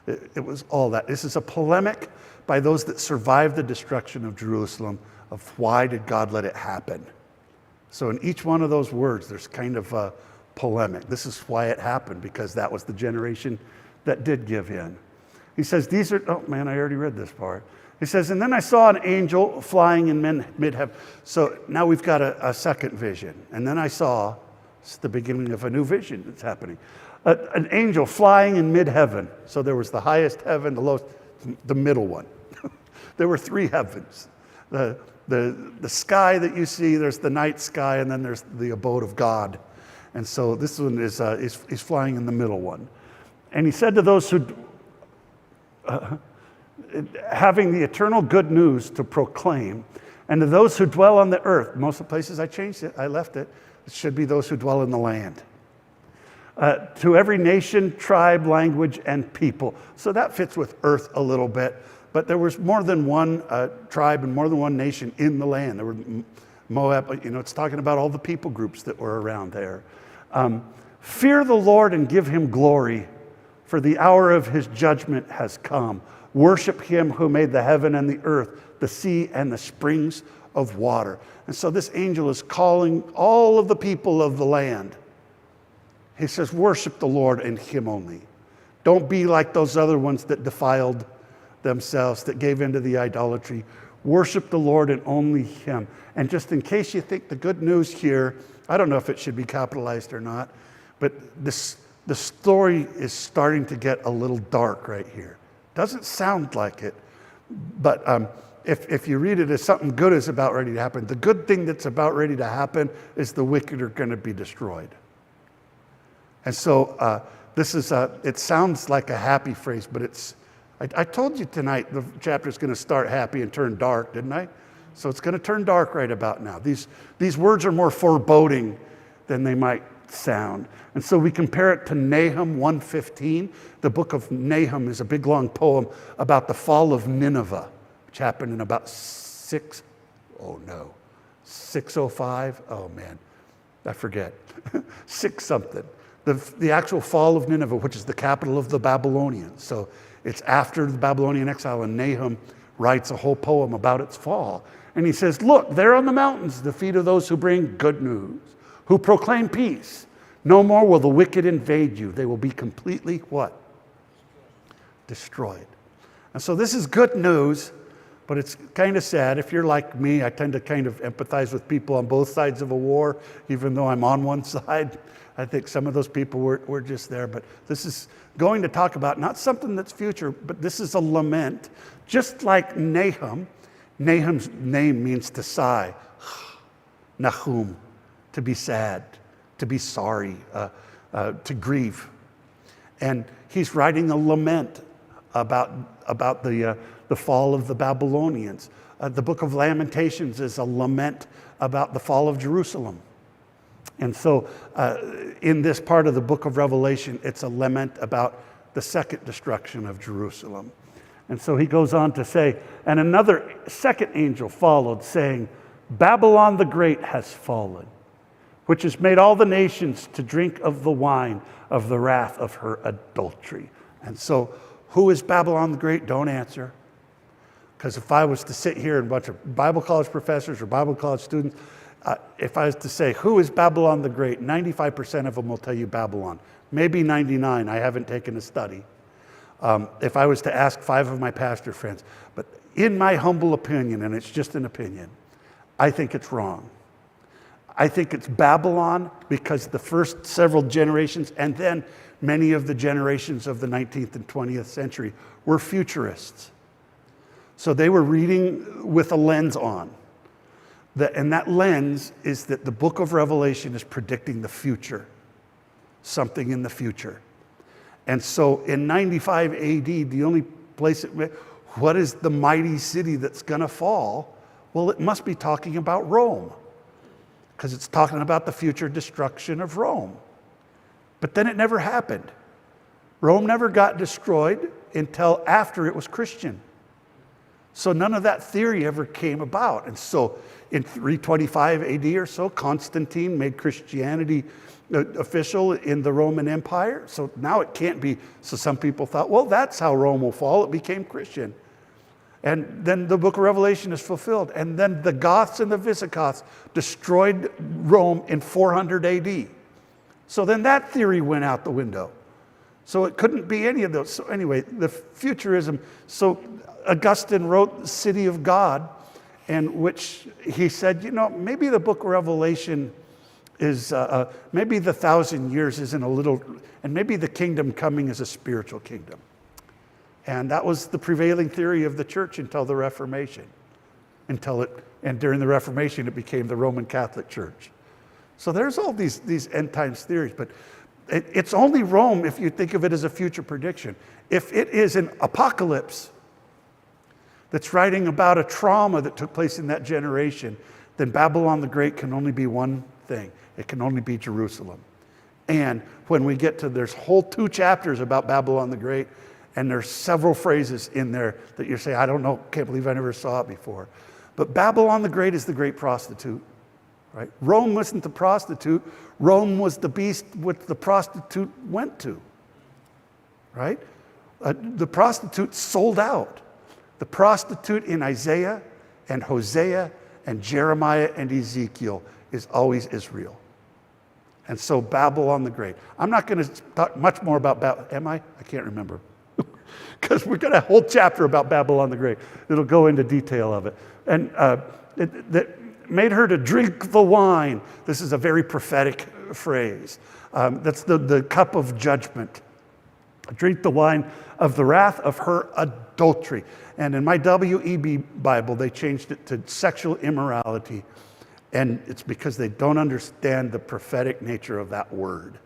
it was all that. This is a polemic by those that survived the destruction of Jerusalem of why did God let it happen. So in each one of those words, there's kind of a polemic. This is why it happened, because that was the generation that did give in. He says, oh man, I already read this part. He says, and then I saw an angel flying in mid-heaven. So now we've got a second vision. And then I saw, it's the beginning of a new vision that's happening. An angel flying in mid-heaven. So there was the highest heaven, the lowest, the middle one. There were 3 heavens. The sky that you see, there's the night sky, and then there's the abode of God. And so this one is flying in the middle one. And he said to those who, having the eternal good news to proclaim, and to those who dwell on the earth, most of the places I changed it, I left it, it should be those who dwell in the land. To every nation, tribe, language, and people. So that fits with earth a little bit. But there was more than one tribe and more than one nation in the land. There were Moab, it's talking about all the people groups that were around there. Fear the Lord and give him glory, for the hour of his judgment has come. Worship him who made the heaven and the earth, the sea and the springs of water. And so this angel is calling all of the people of the land. He says, worship the Lord and him only. Don't be like those other ones that defiled themselves, that gave into the idolatry. Worship the Lord and only him. And just in case you think the good news here, I don't know if it should be capitalized or not, but the story is starting to get a little dark right here. Doesn't sound like it, but if you read it as something good is about ready to happen, the good thing that's about ready to happen is the wicked are going to be destroyed. And so this is it sounds like a happy phrase, but it's, I told you tonight the chapter is going to start happy and turn dark, didn't I? So it's going to turn dark right about now. These words are more foreboding than they might sound. And so we compare it to Nahum 1:15. The book of Nahum is a big long poem about the fall of Nineveh, which happened in about 605. Oh man, I forget. 6 something. The actual fall of Nineveh, which is the capital of the Babylonians. So it's after the Babylonian exile, and Nahum writes a whole poem about its fall. And he says, look, there on the mountains, the feet of those who bring good news, who proclaim peace. No more will the wicked invade you. They will be completely what? Destroyed. And so this is good news, but it's kind of sad. If you're like me, I tend to kind of empathize with people on both sides of a war, even though I'm on one side. I think some of those people were just there. But this is going to talk about not something that's future, but this is a lament. Just like Nahum, Nahum's name means to sigh. Nahum, to be sad, to be sorry, to grieve. And he's writing a lament about the fall of the Babylonians. The book of Lamentations is a lament about the fall of Jerusalem. And so in this part of the book of Revelation, it's a lament about the second destruction of Jerusalem. And so he goes on to say, and another second angel followed, saying, Babylon the Great has fallen, which has made all the nations to drink of the wine of the wrath of her adultery. And so who is Babylon the Great? Don't answer. Because if I was to sit here and a bunch of Bible college professors or Bible college students, if I was to say, who is Babylon the Great? 95% of them will tell you Babylon. Maybe 99. I haven't taken a study. If I was to ask 5 of my pastor friends, but in my humble opinion, and it's just an opinion, I think it's wrong. I think it's Babylon because the first several generations and then many of the generations of the 19th and 20th century were futurists. So they were reading with a lens on. And that lens is that the book of Revelation is predicting the future, something in the future. And so in 95 AD, the only place what is the mighty city that's going to fall? Well, it must be talking about Rome, because it's talking about the future destruction of Rome. But then it never happened. Rome never got destroyed until after it was Christian. So none of that theory ever came about. And so in 325 AD or so, Constantine made Christianity official in the Roman Empire. So now it can't be. So some people thought, well, that's how Rome will fall. It became Christian. And then the book of Revelation is fulfilled. And then the Goths and the Visigoths destroyed Rome in 400 AD. So then that theory went out the window. So it couldn't be any of those. So anyway, the futurism. So Augustine wrote City of God, in which he said, maybe the book of Revelation is, maybe the 1,000 years isn't a little, and maybe the kingdom coming is a spiritual kingdom. And that was the prevailing theory of the church until the Reformation. And during the Reformation, it became the Roman Catholic Church. So there's all these end times theories, but it's only Rome if you think of it as a future prediction. If it is an apocalypse that's writing about a trauma that took place in that generation, then Babylon the Great can only be one thing. It can only be Jerusalem. And when we get to, there's whole 2 chapters about Babylon the Great, and there's several phrases in there that you say, I don't know, can't believe I never saw it before. But Babylon the Great is the great prostitute, right? Rome wasn't the prostitute. Rome was the beast which the prostitute went to, right? The prostitute sold out. The prostitute in Isaiah and Hosea and Jeremiah and Ezekiel is always Israel. And so Babylon the Great. I'm not going to talk much more about Babylon. Am I? I can't remember. Because we're going to have a whole chapter about Babylon the Great. It'll go into detail of it. And that made her to drink the wine. This is a very prophetic phrase. That's the cup of judgment. Drink the wine of the wrath of her adultery. And in my WEB Bible, they changed it to sexual immorality. And it's because they don't understand the prophetic nature of that word.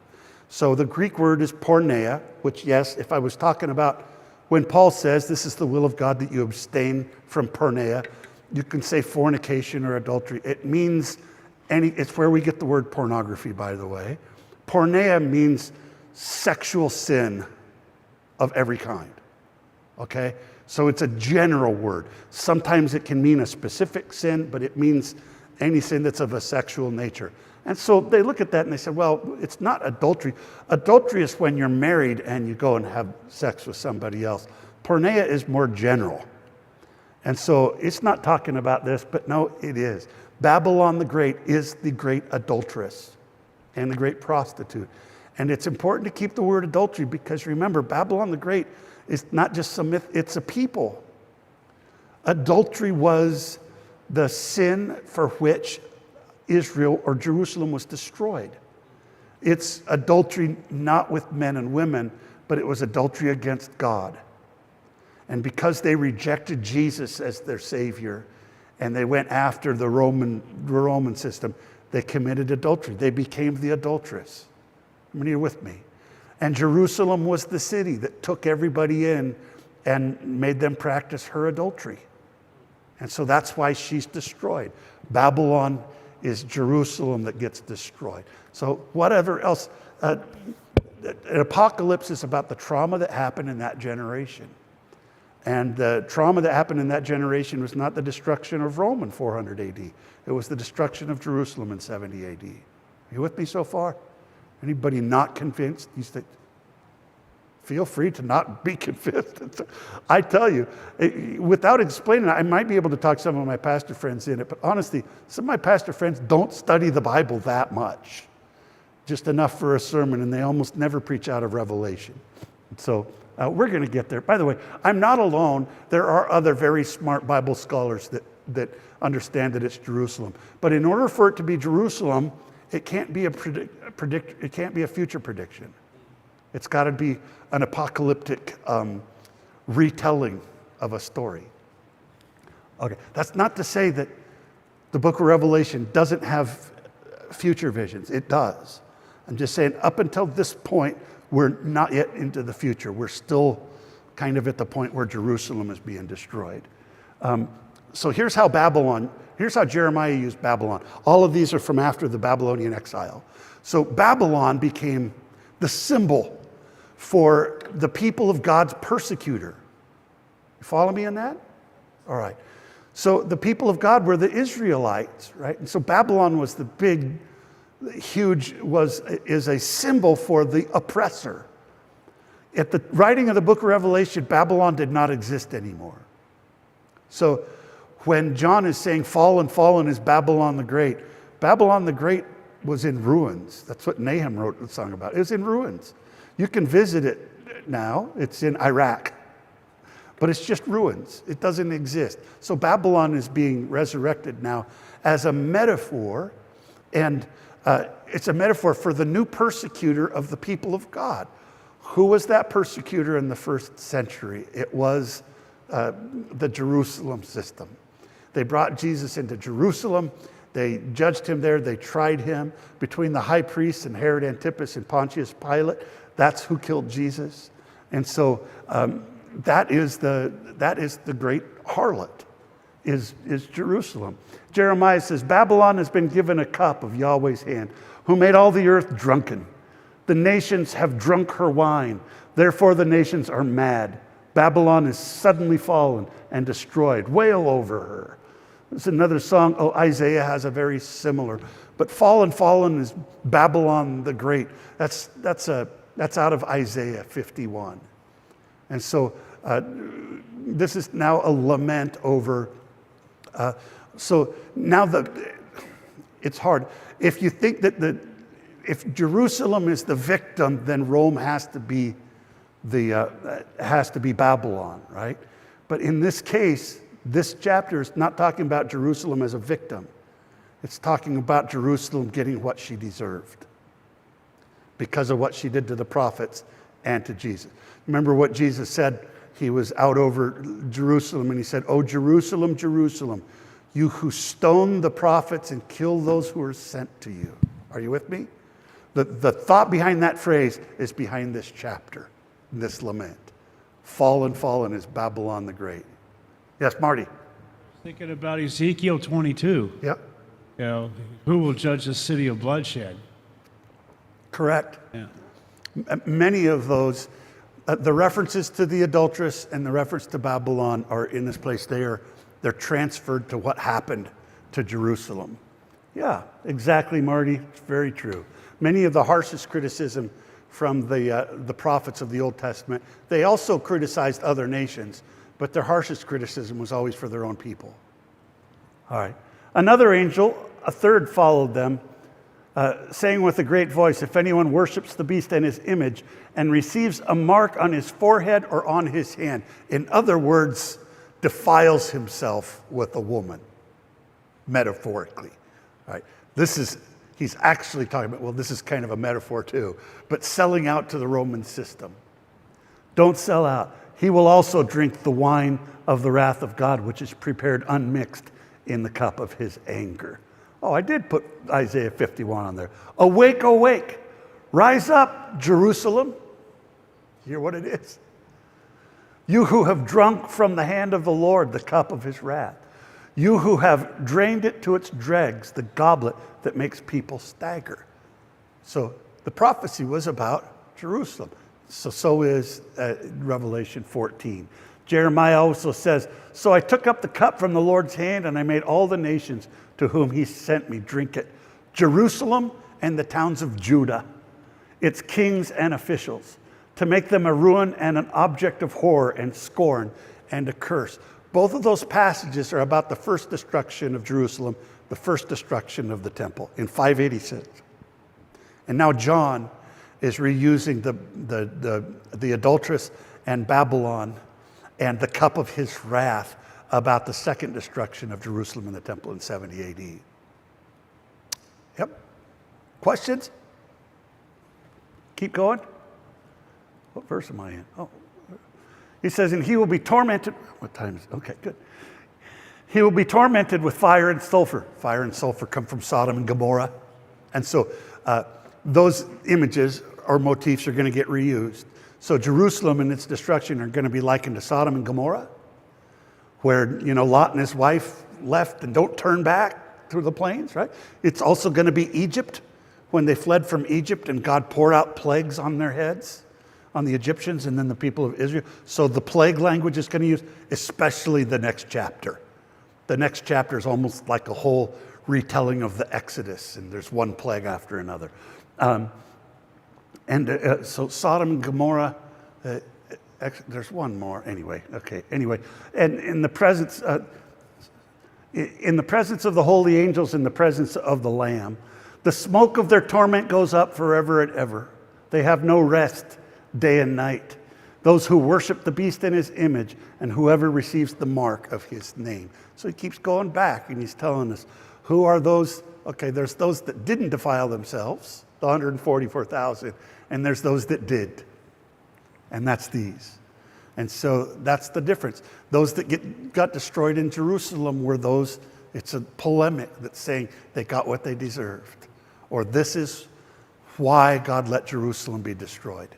So the Greek word is porneia, which, yes, if I was talking about when Paul says this is the will of God that you abstain from porneia, you can say fornication or adultery. It means it's where we get the word pornography, by the way. Porneia means sexual sin of every kind, okay? So it's a general word. Sometimes it can mean a specific sin, but it means any sin that's of a sexual nature. And so they look at that and they say, well, it's not adultery. Adultery is when you're married and you go and have sex with somebody else. Porneia is more general. And so it's not talking about this, but no, it is. Babylon the Great is the great adulteress and the great prostitute. And it's important to keep the word adultery because remember, Babylon the Great is not just some myth, it's a people. Adultery was the sin for which Israel or Jerusalem was destroyed. It's adultery not with men and women, but it was adultery against God. And because they rejected Jesus as their Savior and they went after the Roman system, they committed adultery. They became the adulteress. How many are with me? And Jerusalem was the city that took everybody in and made them practice her adultery. And so that's why she's destroyed. Babylon is Jerusalem that gets destroyed. So whatever else, an apocalypse is about the trauma that happened in that generation. And the trauma that happened in that generation was not the destruction of Rome in 400 AD. It was the destruction of Jerusalem in 70 AD. Are you with me so far? Anybody not convinced? You say, feel free to not be convinced. I tell you, without explaining it, I might be able to talk some of my pastor friends in it, but honestly, some of my pastor friends don't study the Bible that much. Just enough for a sermon, and they almost never preach out of Revelation. So we're going to get there. By the way, I'm not alone. There are other very smart Bible scholars that that understand that it's Jerusalem. But in order for it to be Jerusalem, it can't be it can't be a future prediction. It's got to be an apocalyptic retelling of a story. Okay, that's not to say that the book of Revelation doesn't have future visions. It does. I'm just saying up until this point, we're not yet into the future. We're still kind of at the point where Jerusalem is being destroyed. So here's how Jeremiah used Babylon. All of these are from after the Babylonian exile. So Babylon became the symbol for the people of God's persecutor. You follow me in that? All right. So the people of God were the Israelites, right? And so Babylon was the big, huge, is a symbol for the oppressor. At the writing of the book of Revelation, Babylon did not exist anymore. So when John is saying, fallen, fallen is Babylon the Great was in ruins. That's what Nahum wrote the song about. It was in ruins. You can visit it now. It's in Iraq. But it's just ruins. It doesn't exist. So Babylon is being resurrected now as a metaphor, and it's a metaphor for the new persecutor of the people of God. Who was that persecutor in the first century? It was the Jerusalem system. They brought Jesus into Jerusalem. They judged him there. They tried him. Between the high priests and Herod Antipas and Pontius Pilate, that's who killed Jesus. And so that is the great harlot, is Jerusalem. Jeremiah says, Babylon has been given a cup of Yahweh's hand, who made all the earth drunken. The nations have drunk her wine. Therefore the nations are mad. Babylon is suddenly fallen and destroyed. Wail over her. There's another song. Oh, Isaiah has a very similar. But fallen, fallen is Babylon the Great. That's out of Isaiah 51. And so this is now a lament over. So now it's hard. If you think that if Jerusalem is the victim, then Rome has to be Babylon, right? But in this case, this chapter is not talking about Jerusalem as a victim. It's talking about Jerusalem getting what she deserved because of what she did to the prophets and to Jesus. Remember what Jesus said? He was out over Jerusalem and he said, "Oh, Jerusalem, Jerusalem, you who stone the prophets and kill those who are sent to you." Are you with me? The thought behind that phrase is behind this chapter, this lament. Fallen, fallen is Babylon the Great. Yes, Marty. Thinking about Ezekiel 22. Yep. You know, who will judge the city of bloodshed? Correct. Yeah. Many of those, the references to the adulteress and the reference to Babylon are in this place. They're transferred to what happened to Jerusalem. Yeah, exactly, Marty. It's very true. Many of the harshest criticism from the prophets of the Old Testament, they also criticized other nations, but their harshest criticism was always for their own people. All right. Another angel, a third, followed them, saying with a great voice, "If anyone worships the beast and his image and receives a mark on his forehead or on his hand," in other words, defiles himself with a woman, metaphorically. All right. He's actually talking about, well, this is kind of a metaphor too, but selling out to the Roman system. Don't sell out. He will also drink the wine of the wrath of God, which is prepared unmixed in the cup of his anger. Oh, I did put Isaiah 51 on there. Awake, awake, rise up, Jerusalem. Hear what it is? You who have drunk from the hand of the Lord the cup of his wrath. You who have drained it to its dregs, the goblet that makes people stagger. So the prophecy was about Jerusalem. So is Revelation 14. Jeremiah also says, "So I took up the cup from the Lord's hand and I made all the nations to whom he sent me drink it. Jerusalem and the towns of Judah, its kings and officials, to make them a ruin and an object of horror and scorn and a curse." Both of those passages are about the first destruction of Jerusalem, the first destruction of the temple in 586. And now John is reusing the adulteress and Babylon and the cup of his wrath about the second destruction of Jerusalem and the temple in 70 AD. Yep. Questions? Keep going. What verse am I in? Oh, he says, and he will be tormented. What time is it? Okay, good. He will be tormented with fire and sulfur. Fire and sulfur come from Sodom and Gomorrah. And so those images or motifs are going to get reused. So Jerusalem and its destruction are going to be likened to Sodom and Gomorrah, where, Lot and his wife left and don't turn back through the plains, right? It's also going to be Egypt, when they fled from Egypt and God poured out plagues on their heads, on the Egyptians and then the people of Israel. So the plague language is going to use, especially the next chapter. The next chapter is almost like a whole retelling of the Exodus, and there's one plague after another. So Sodom and Gomorrah, there's one more. Anyway, and in the presence of the holy angels, in the presence of the Lamb, the smoke of their torment goes up forever and ever. They have no rest day and night. Those who worship the beast in his image, and whoever receives the mark of his name. So he keeps going back, and he's telling us, who are those? Okay, there's those that didn't defile themselves, the 144,000, and there's those that did. And that's these. And so that's the difference. Those that got destroyed in Jerusalem were those, it's a polemic that's saying they got what they deserved. Or this is why God let Jerusalem be destroyed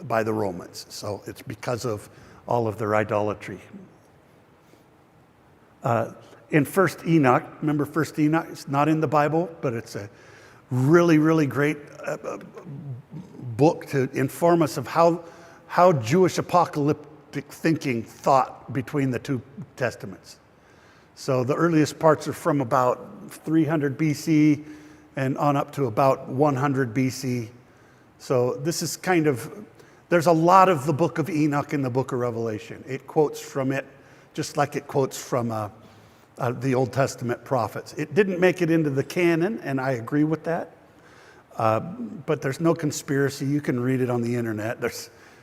by the Romans. So it's because of all of their idolatry. In First Enoch, remember First Enoch? It's not in the Bible, but it's a really, really great book to inform us of how Jewish apocalyptic thinking thought between the two testaments. So the earliest parts are from about 300 BC and on up to about 100 BC. So this is there's a lot of the book of Enoch in the book of Revelation. It quotes from it, just like it quotes from the Old Testament prophets. It didn't make it into the canon, and I agree with that. But there's no conspiracy. You can read it on the internet.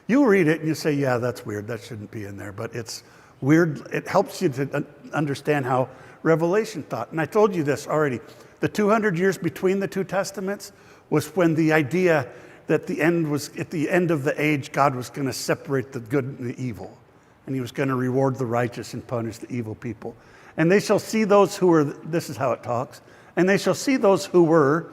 You read it and you say, yeah, that's weird. That shouldn't be in there. But it's weird. It helps you to understand how Revelation thought. And I told you this already. The 200 years between the two testaments was when the idea that at the end of the age, God was going to separate the good and the evil. And he was going to reward the righteous and punish the evil people. And they shall see those who were, this is how it talks, and they shall see those who were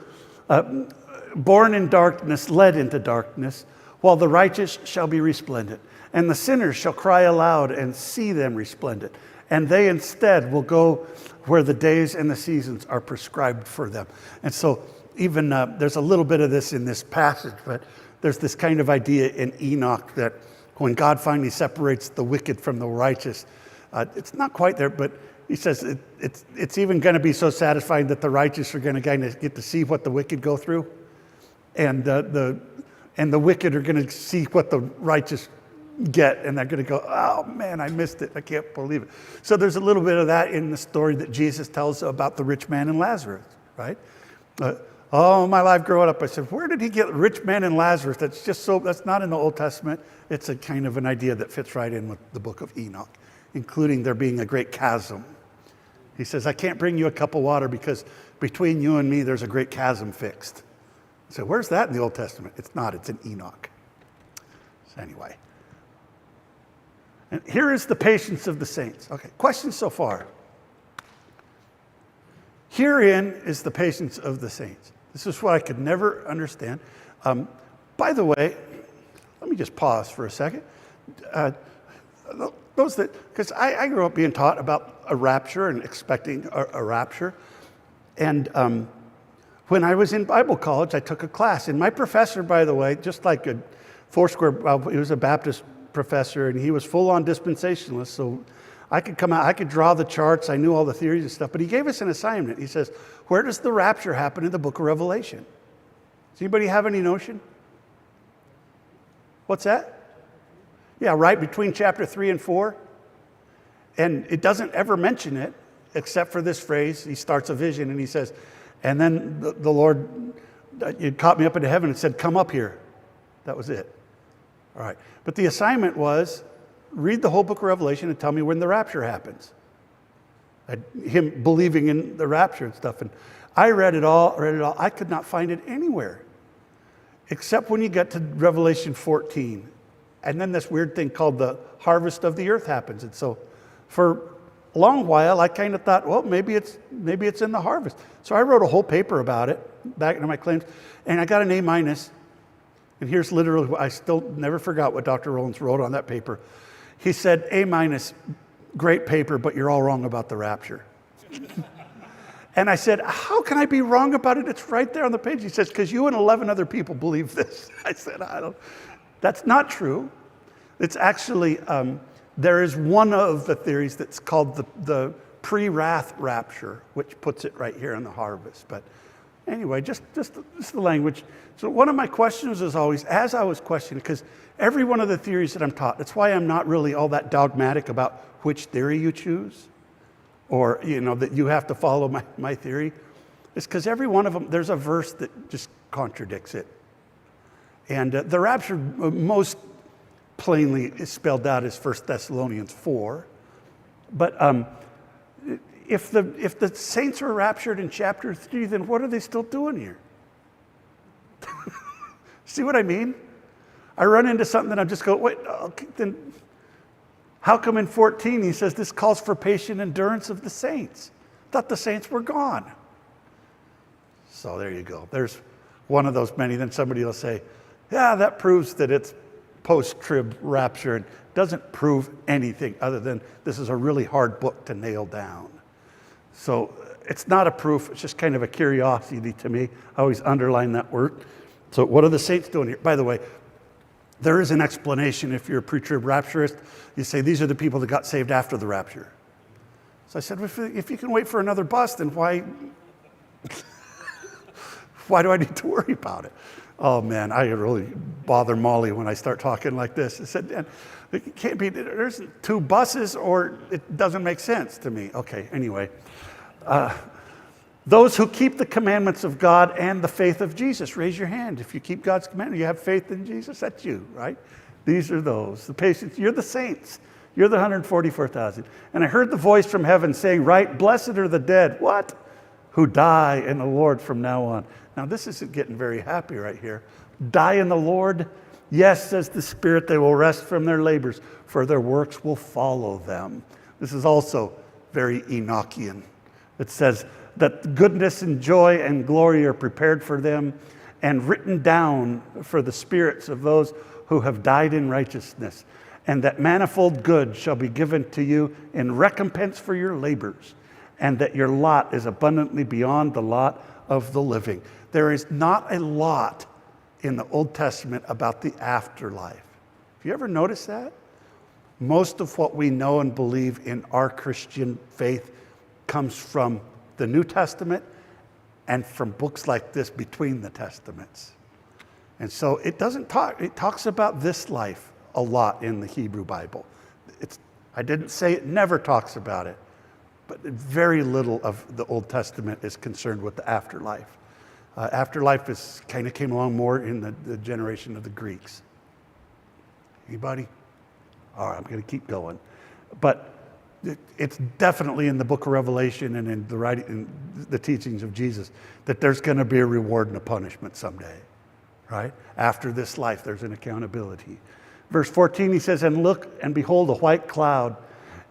born in darkness, led into darkness, while the righteous shall be resplendent. And the sinners shall cry aloud and see them resplendent. And they instead will go where the days and the seasons are prescribed for them. And so even there's a little bit of this in this passage, but there's this kind of idea in Enoch that when God finally separates the wicked from the righteous, it's not quite there, but he says it's even going to be so satisfying that the righteous are going to kind of get to see what the wicked go through, and the wicked are going to see what the righteous get, and they're going to go, oh man, I missed it. I can't believe it. So there's a little bit of that in the story that Jesus tells about the rich man and Lazarus, right? Oh, my life growing up, I said, where did he get rich man and Lazarus? That's not in the Old Testament. It's a kind of an idea that fits right in with the book of Enoch, including there being a great chasm. He says, I can't bring you a cup of water because between you and me, there's a great chasm fixed. I said, where's that in the Old Testament? It's not, it's in Enoch. So anyway. And here is the patience of the saints. Okay, questions so far? Herein is the patience of the saints. This is what I could never understand. By the way, let me just pause for a second. Because I grew up being taught about a rapture and expecting a rapture. And when I was in Bible college, I took a class. And my professor, by the way, just like a Foursquare, he was a Baptist professor, and he was full-on dispensationalist. So I could come out, I could draw the charts, I knew all the theories and stuff. But he gave us an assignment. He says, where does the rapture happen in the book of Revelation? Does anybody have any notion? What's that? Yeah, right between chapter 3 and 4. And it doesn't ever mention it, except for this phrase. He starts a vision and he says, and then the Lord, it caught me up into heaven and said, come up here. That was it. All right. But the assignment was, read the whole book of Revelation and tell me when the rapture happens. Him believing in the rapture and stuff. And I read it all. I could not find it anywhere, except when you get to Revelation 14. And then this weird thing called the harvest of the earth happens. And so for a long while, I kind of thought, well, maybe it's in the harvest. So I wrote a whole paper about it back into my claims, and I got an A-. And here's literally, I still never forgot what Dr. Rollins wrote on that paper. He said, A-, great paper, but you're all wrong about the rapture. And I said, how can I be wrong about it? It's right there on the page. He says, because you and 11 other people believe this. I said, that's not true. It's actually, there is one of the theories that's called the pre-wrath rapture, which puts it right here in the harvest. But anyway, just the language. So one of my questions is always, as I was questioning, because every one of the theories that I'm taught, that's why I'm not really all that dogmatic about which theory you choose, or that you have to follow my theory. It's because every one of them, there's a verse that just contradicts it. And the rapture most plainly is spelled out as 1 Thessalonians 4. But if the saints were raptured in chapter 3, then what are they still doing here? See what I mean? I run into something and I just go, wait, okay, then how come in 14 he says this calls for patient endurance of the saints? I thought the saints were gone. So there you go. There's one of those many. Then somebody will say, yeah, that proves that it's post-trib rapture. It doesn't prove anything other than this is a really hard book to nail down. So it's not a proof. It's just kind of a curiosity to me. I always underline that word. So what are the saints doing here? By the way, there is an explanation if you're a pre-trib rapturist. You say, these are the people that got saved after the rapture. So I said, if you can wait for another bus, then why do I need to worry about it? Oh man, I really bother Molly when I start talking like this. I said, it can't be, there's 2 buses or it doesn't make sense to me. Okay, anyway. Those who keep the commandments of God and the faith of Jesus, raise your hand. If you keep God's commandments, you have faith in Jesus, that's you, right? These are those, the patients, you're the saints. You're the 144,000. And I heard the voice from heaven saying, right, blessed are the dead. What? Who die in the Lord from now on. Now this isn't getting very happy right here. Die in the Lord? Yes, says the Spirit, they will rest from their labors, for their works will follow them. This is also very Enochian. It says that goodness and joy and glory are prepared for them and written down for the spirits of those who have died in righteousness, and that manifold good shall be given to you in recompense for your labors, and that your lot is abundantly beyond the lot of the living. There is not a lot in the Old Testament about the afterlife. Have you ever noticed that? Most of what we know and believe in our Christian faith comes from the New Testament and from books like this between the Testaments. And so it talks about this life a lot in the Hebrew Bible. I didn't say it never talks about it, but very little of the Old Testament is concerned with the afterlife. Afterlife kind of came along more in the generation of the Greeks. Anybody? All right, I'm going to keep going. But it's definitely in the book of Revelation and in the teachings of Jesus that there's going to be a reward and a punishment someday, right? After this life, there's an accountability. Verse 14, he says, and look, and behold, a white cloud,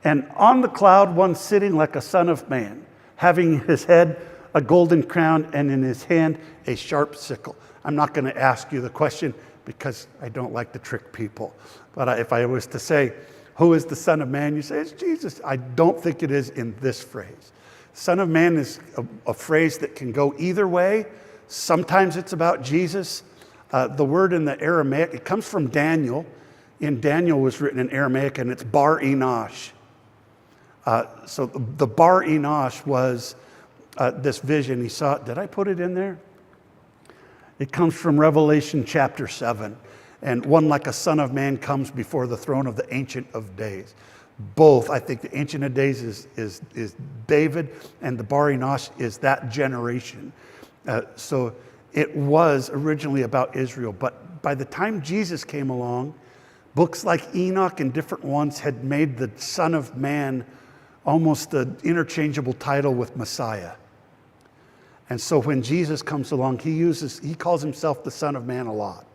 and on the cloud one sitting like a son of man, having in his head a golden crown, and in his hand a sharp sickle. I'm not going to ask you the question because I don't like to trick people. But if I was to say, who is the Son of Man? You say, it's Jesus. I don't think it is in this phrase. Son of Man is a phrase that can go either way. Sometimes it's about Jesus. The word in the Aramaic, it comes from Daniel. In Daniel was written in Aramaic, and it's Bar Enosh. So the Bar Enosh was this vision he saw. Did I put it in there? It comes from Revelation chapter 7. And one like a son of man comes before the throne of the Ancient of Days. Both, I think the Ancient of Days is David, and the Bar Enosh is that generation. So it was originally about Israel. But by the time Jesus came along, Books like Enoch and different ones had made the Son of Man almost an interchangeable title with Messiah. And so when Jesus comes along, he calls himself the Son of Man a lot.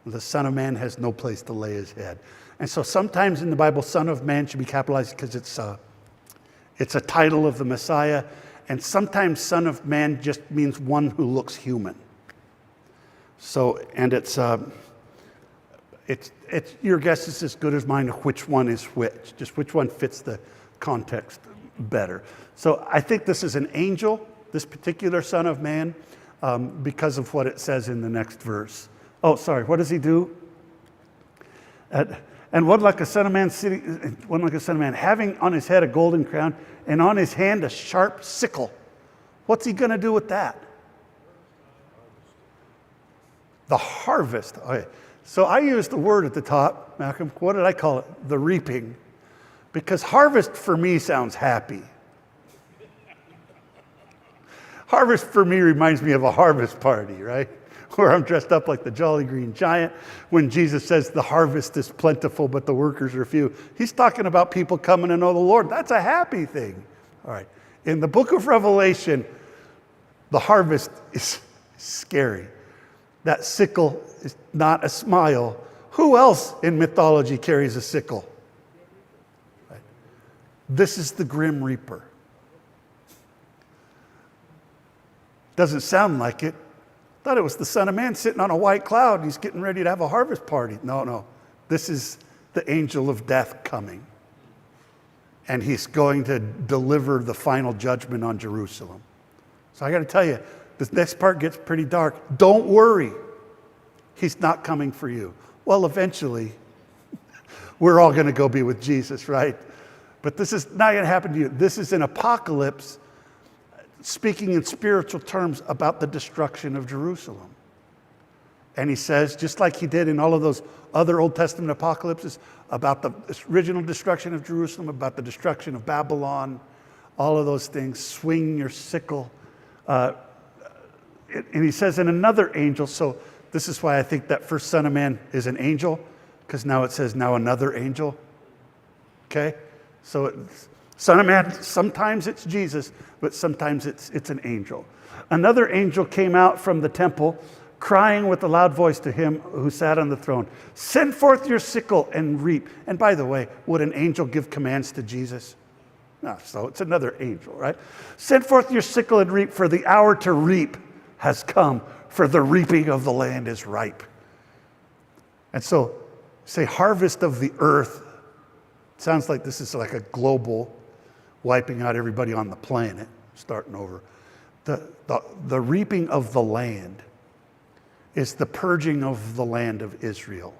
The Son of Man has no place to lay his head. And so sometimes in the Bible, Son of Man should be capitalized because it's a title of the Messiah. And sometimes Son of Man just means one who looks human. So, and it's your guess is as good as mine of which one is which, just which one fits the context better. So I think this is an angel, this particular Son of Man, because of what it says in the next verse. Oh, sorry, what does he do? And one like a son of man having on his head a golden crown and on his hand a sharp sickle. What's he going to do with that? The harvest. Okay. So I used the word at the top, Malcolm. What did I call it? The reaping. Because harvest for me sounds happy. Harvest for me reminds me of a harvest party, right? Where I'm dressed up like the Jolly Green Giant. When Jesus says the harvest is plentiful, but the workers are few. He's talking about people coming to know the Lord. That's a happy thing. All right. In the book of Revelation, the harvest is scary. That sickle is not a smile. Who else in mythology carries a sickle? Right. This is the Grim Reaper. Doesn't sound like it. Thought it was the Son of Man sitting on a white cloud. He's getting ready to have a harvest party. No. This is the angel of death coming. And he's going to deliver the final judgment on Jerusalem. So I got to tell you, this next part gets pretty dark. Don't worry. He's not coming for you. Well, eventually, we're all going to go be with Jesus, right? But this is not going to happen to you. This is an apocalypse speaking in spiritual terms about the destruction of Jerusalem. And he says, just like he did in all of those other Old Testament apocalypses, about the original destruction of Jerusalem, about the destruction of Babylon, all of those things, swing your sickle. And he says, and another angel, so this is why I think that first Son of Man is an angel, because now it says, now another angel. Okay? So Son of Man, sometimes it's Jesus, but sometimes it's an angel. Another angel came out from the temple, crying with a loud voice to him who sat on the throne, send forth your sickle and reap. And by the way, would an angel give commands to Jesus? No, so it's another angel, right? Send forth your sickle and reap, for the hour to reap has come, for the reaping of the land is ripe. And so, say harvest of the earth. Sounds like this is like a global wiping out everybody on the planet, starting over. The reaping of the land is the purging of the land of Israel.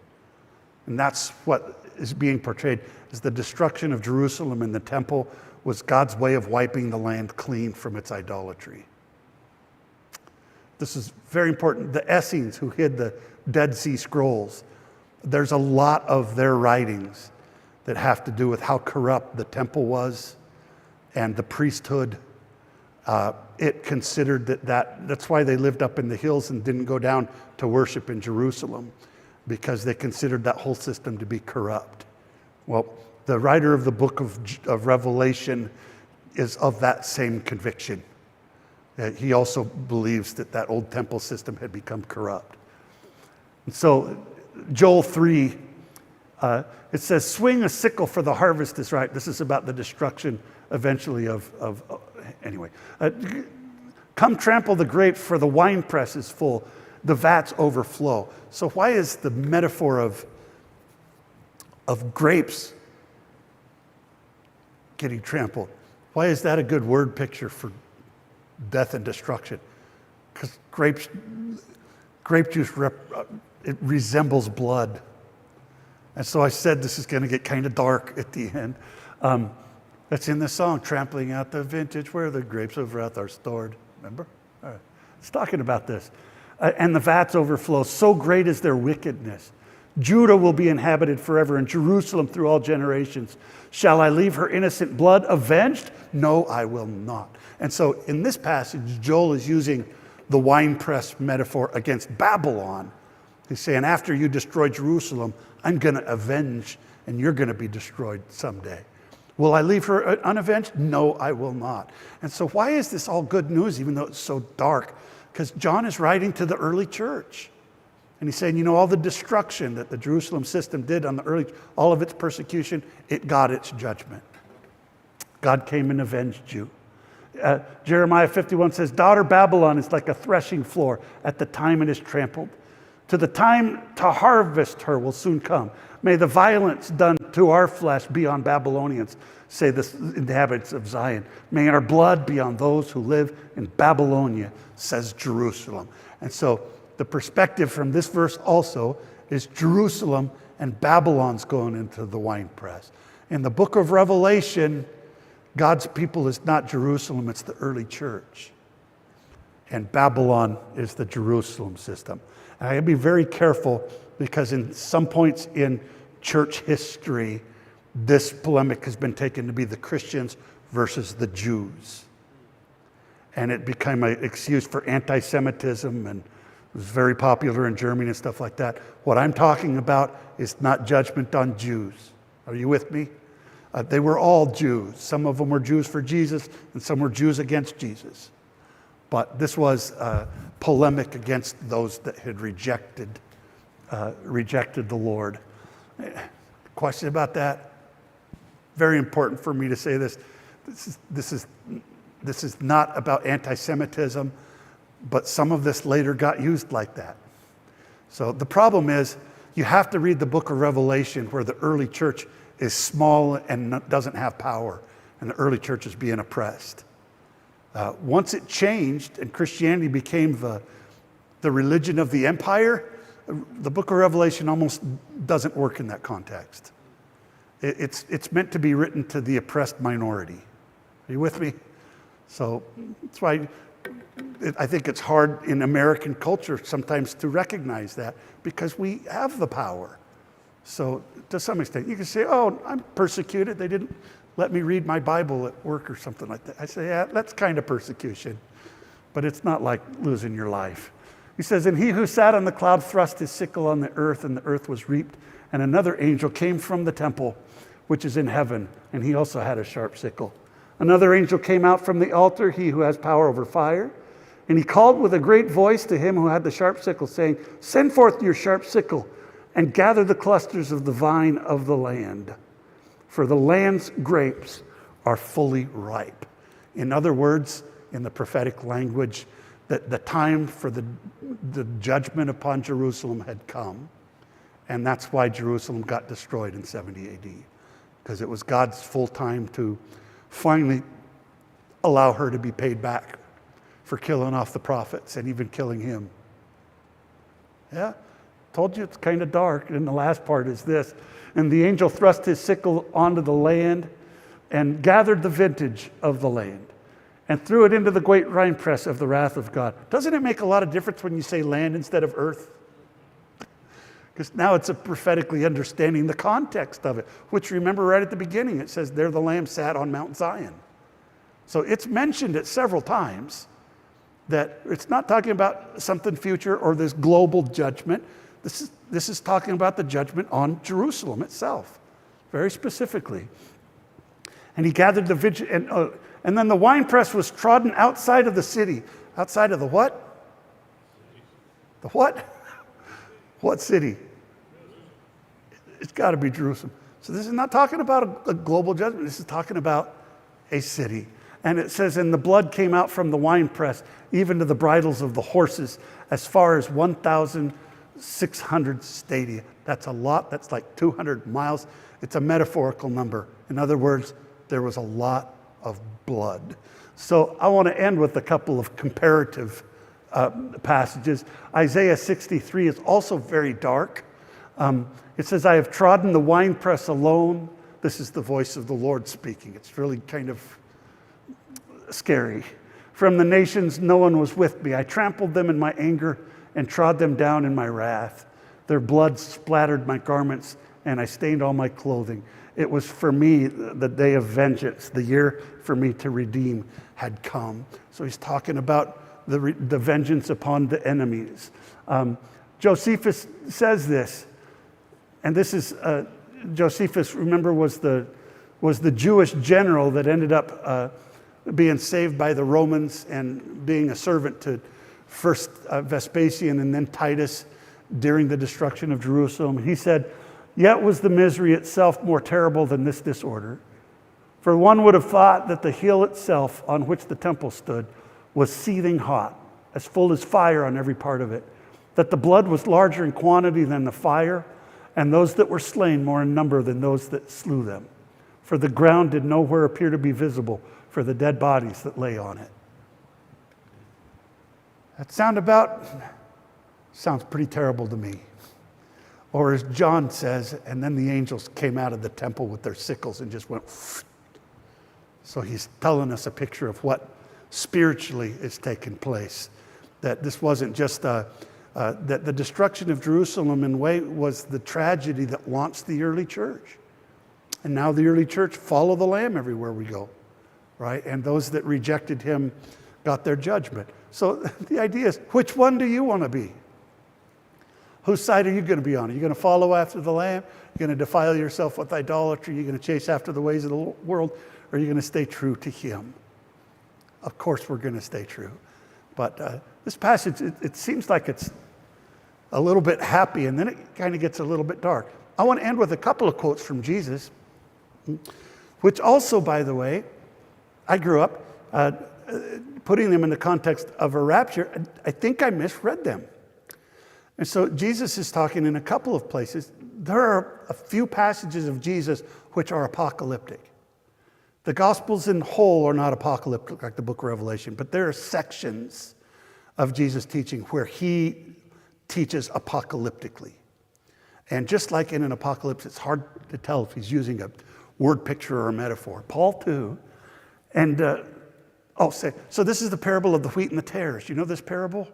And that's what is being portrayed as the destruction of Jerusalem and the temple was God's way of wiping the land clean from its idolatry. This is very important. The Essenes, who hid the Dead Sea Scrolls, there's a lot of their writings that have to do with how corrupt the temple was and the priesthood. It considered that's why they lived up in the hills and didn't go down to worship in Jerusalem, because they considered that whole system to be corrupt. Well, the writer of the book of Revelation is of that same conviction. He also believes that old temple system had become corrupt. And so Joel 3, it says, swing a sickle for the harvest is ripe. This is about the destruction eventually anyway. Come trample the grapes, for the winepress is full, the vats overflow. So why is the metaphor of grapes getting trampled? Why is that a good word picture for death and destruction? Because grape juice, it resembles blood. And so I said this is going to get kind of dark at the end. That's in the song, trampling out the vintage where the grapes of wrath are stored. Remember? All right. It's talking about this. And the vats overflow. So great is their wickedness. Judah will be inhabited forever, and Jerusalem through all generations. Shall I leave her innocent blood avenged? No, I will not. And so in this passage, Joel is using the winepress metaphor against Babylon. He's saying, after you destroy Jerusalem, I'm going to avenge, and you're going to be destroyed someday. Will I leave her unavenged? No, I will not. And so why is this all good news, even though it's so dark? Because John is writing to the early church. And he's saying, all the destruction that the Jerusalem system did on the early, all of its persecution, it got its judgment. God came and avenged you. Jeremiah 51 says, daughter Babylon is like a threshing floor at the time it is trampled. To the time to harvest her will soon come. May the violence done to our flesh be on Babylonians, say the inhabitants of Zion. May our blood be on those who live in Babylonia, says Jerusalem. And so the perspective from this verse also is Jerusalem and Babylon's going into the winepress. In the book of Revelation, God's people is not Jerusalem, it's the early church. And Babylon is the Jerusalem system. And I gotta be very careful because in some points in church history, this polemic has been taken to be the Christians versus the Jews. And it became an excuse for anti-Semitism, and it was very popular in Germany and stuff like that. What I'm talking about is not judgment on Jews. Are you with me? They were all Jews. Some of them were Jews for Jesus, and some were Jews against Jesus. But this was polemic against those that had rejected the Lord. Question about that? Very important for me to say this. This is not about anti-Semitism, but some of this later got used like that. So the problem is, you have to read the book of Revelation where the early church is small and doesn't have power, and the early church is being oppressed. Once it changed and Christianity became the religion of the empire, the book of Revelation almost doesn't work in that context. It's meant to be written to the oppressed minority. Are you with me? So that's why I think it's hard in American culture sometimes to recognize that, because we have the power. So to some extent, you can say, oh, I'm persecuted. They didn't let me read my Bible at work or something like that. I say, yeah, that's kind of persecution, but it's not like losing your life. He says, and he who sat on the cloud thrust his sickle on the earth, and the earth was reaped. And another angel came from the temple, which is in heaven, and he also had a sharp sickle. Another angel came out from the altar, he who has power over fire. And he called with a great voice to him who had the sharp sickle, saying, send forth your sharp sickle, and gather the clusters of the vine of the land. For the land's grapes are fully ripe. In other words, in the prophetic language, that the time for the judgment upon Jerusalem had come. And that's why Jerusalem got destroyed in 70 AD. Because it was God's full time to finally allow her to be paid back for killing off the prophets and even killing him. Yeah, told you it's kind of dark. And the last part is this. And the angel thrust his sickle onto the land and gathered the vintage of the land and threw it into the great winepress of the wrath of God. Doesn't it make a lot of difference when you say land instead of earth? Because now it's a prophetically understanding the context of it, which remember right at the beginning, it says, there the Lamb sat on Mount Zion. So it's mentioned it several times that it's not talking about something future or this global judgment. This is talking about the judgment on Jerusalem itself, very specifically. And he gathered the vintage, and then the winepress was trodden outside of the city. Outside of the what? The what? What city? It's got to be Jerusalem. So this is not talking about a global judgment. This is talking about a city. And it says, and the blood came out from the winepress, even to the bridles of the horses, as far as 1,600 stadia. That's a lot. That's like 200 miles. It's a metaphorical number. In other words, there was a lot of blood. So I want to end with a couple of comparative passages. Isaiah 63 is also very dark. It says, I have trodden the winepress alone. This is the voice of the Lord speaking. It's really kind of scary. From the nations, no one was with me. I trampled them in my anger and trod them down in my wrath. Their blood splattered my garments, and I stained all my clothing. It was for me the day of vengeance. The year for me to redeem had come. So he's talking about the vengeance upon the enemies. Josephus says this. And this is, Josephus, remember, was the Jewish general that ended up being saved by the Romans and being a servant to first Vespasian and then Titus during the destruction of Jerusalem. He said, "Yet was the misery itself more terrible than this disorder. For one would have thought that the hill itself on which the temple stood was seething hot, as full as fire on every part of it, that the blood was larger in quantity than the fire, and those that were slain more in number than those that slew them. For the ground did nowhere appear to be visible for the dead bodies that lay on it." That sounds pretty terrible to me. Or as John says, and then the angels came out of the temple with their sickles and just went. So he's telling us a picture of what spiritually is taking place. That this wasn't just that the destruction of Jerusalem in a way was the tragedy that launched the early church. And now the early church follow the Lamb everywhere we go, right? And those that rejected him got their judgment. So the idea is, which one do you want to be? Whose side are you going to be on? Are you going to follow after the Lamb? Are you going to defile yourself with idolatry? Are you going to chase after the ways of the world? Or are you going to stay true to him? Of course we're going to stay true. But this passage, it seems like it's a little bit happy, and then it kind of gets a little bit dark. I want to end with a couple of quotes from Jesus, which also, by the way, I grew up putting them in the context of a rapture. I think I misread them. And so Jesus is talking in a couple of places. There are a few passages of Jesus which are apocalyptic. The Gospels in whole are not apocalyptic like the book of Revelation, but there are sections of Jesus' teaching where he teaches apocalyptically. And just like in an apocalypse, it's hard to tell if he's using a word picture or a metaphor. Paul too. And, so this is the parable of the wheat and the tares. You know this parable?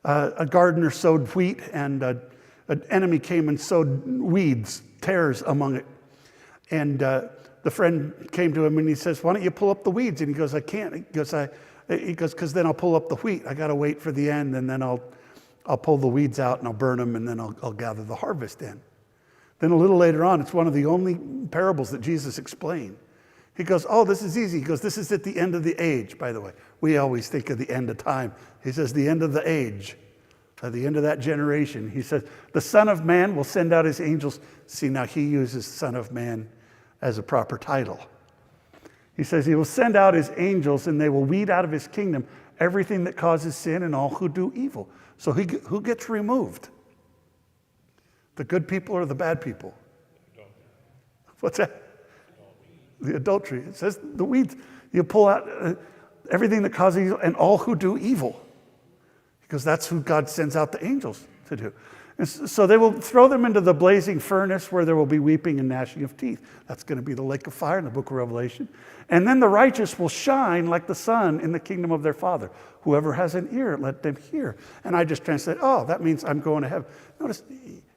A gardener sowed wheat, and an enemy came and sowed weeds, tares among it. And the friend came to him and he says, "Why don't you pull up the weeds?" And he goes, "I can't." He goes, "Because then I'll pull up the wheat. I got to wait for the end, and then I'll pull the weeds out and I'll burn them, and then I'll gather the harvest in." Then a little later on, it's one of the only parables that Jesus explained. He goes, "Oh, this is easy." He goes, "This is at the end of the age," by the way. We always think of the end of time. He says, the end of the age, at the end of that generation. He says, "The Son of Man will send out his angels." See, now he uses Son of Man as a proper title. He says he will send out his angels, and they will weed out of his kingdom everything that causes sin and all who do evil. So who gets removed? The good people or the bad people? What's that? The adultery. It says the weeds. You pull out everything that causes evil and all who do evil. Because that's who God sends out the angels to do. And so they will throw them into the blazing furnace where there will be weeping and gnashing of teeth. That's going to be the lake of fire in the book of Revelation. And then the righteous will shine like the sun in the kingdom of their Father. Whoever has an ear, let them hear. And I just translate, that means I'm going to heaven. Notice,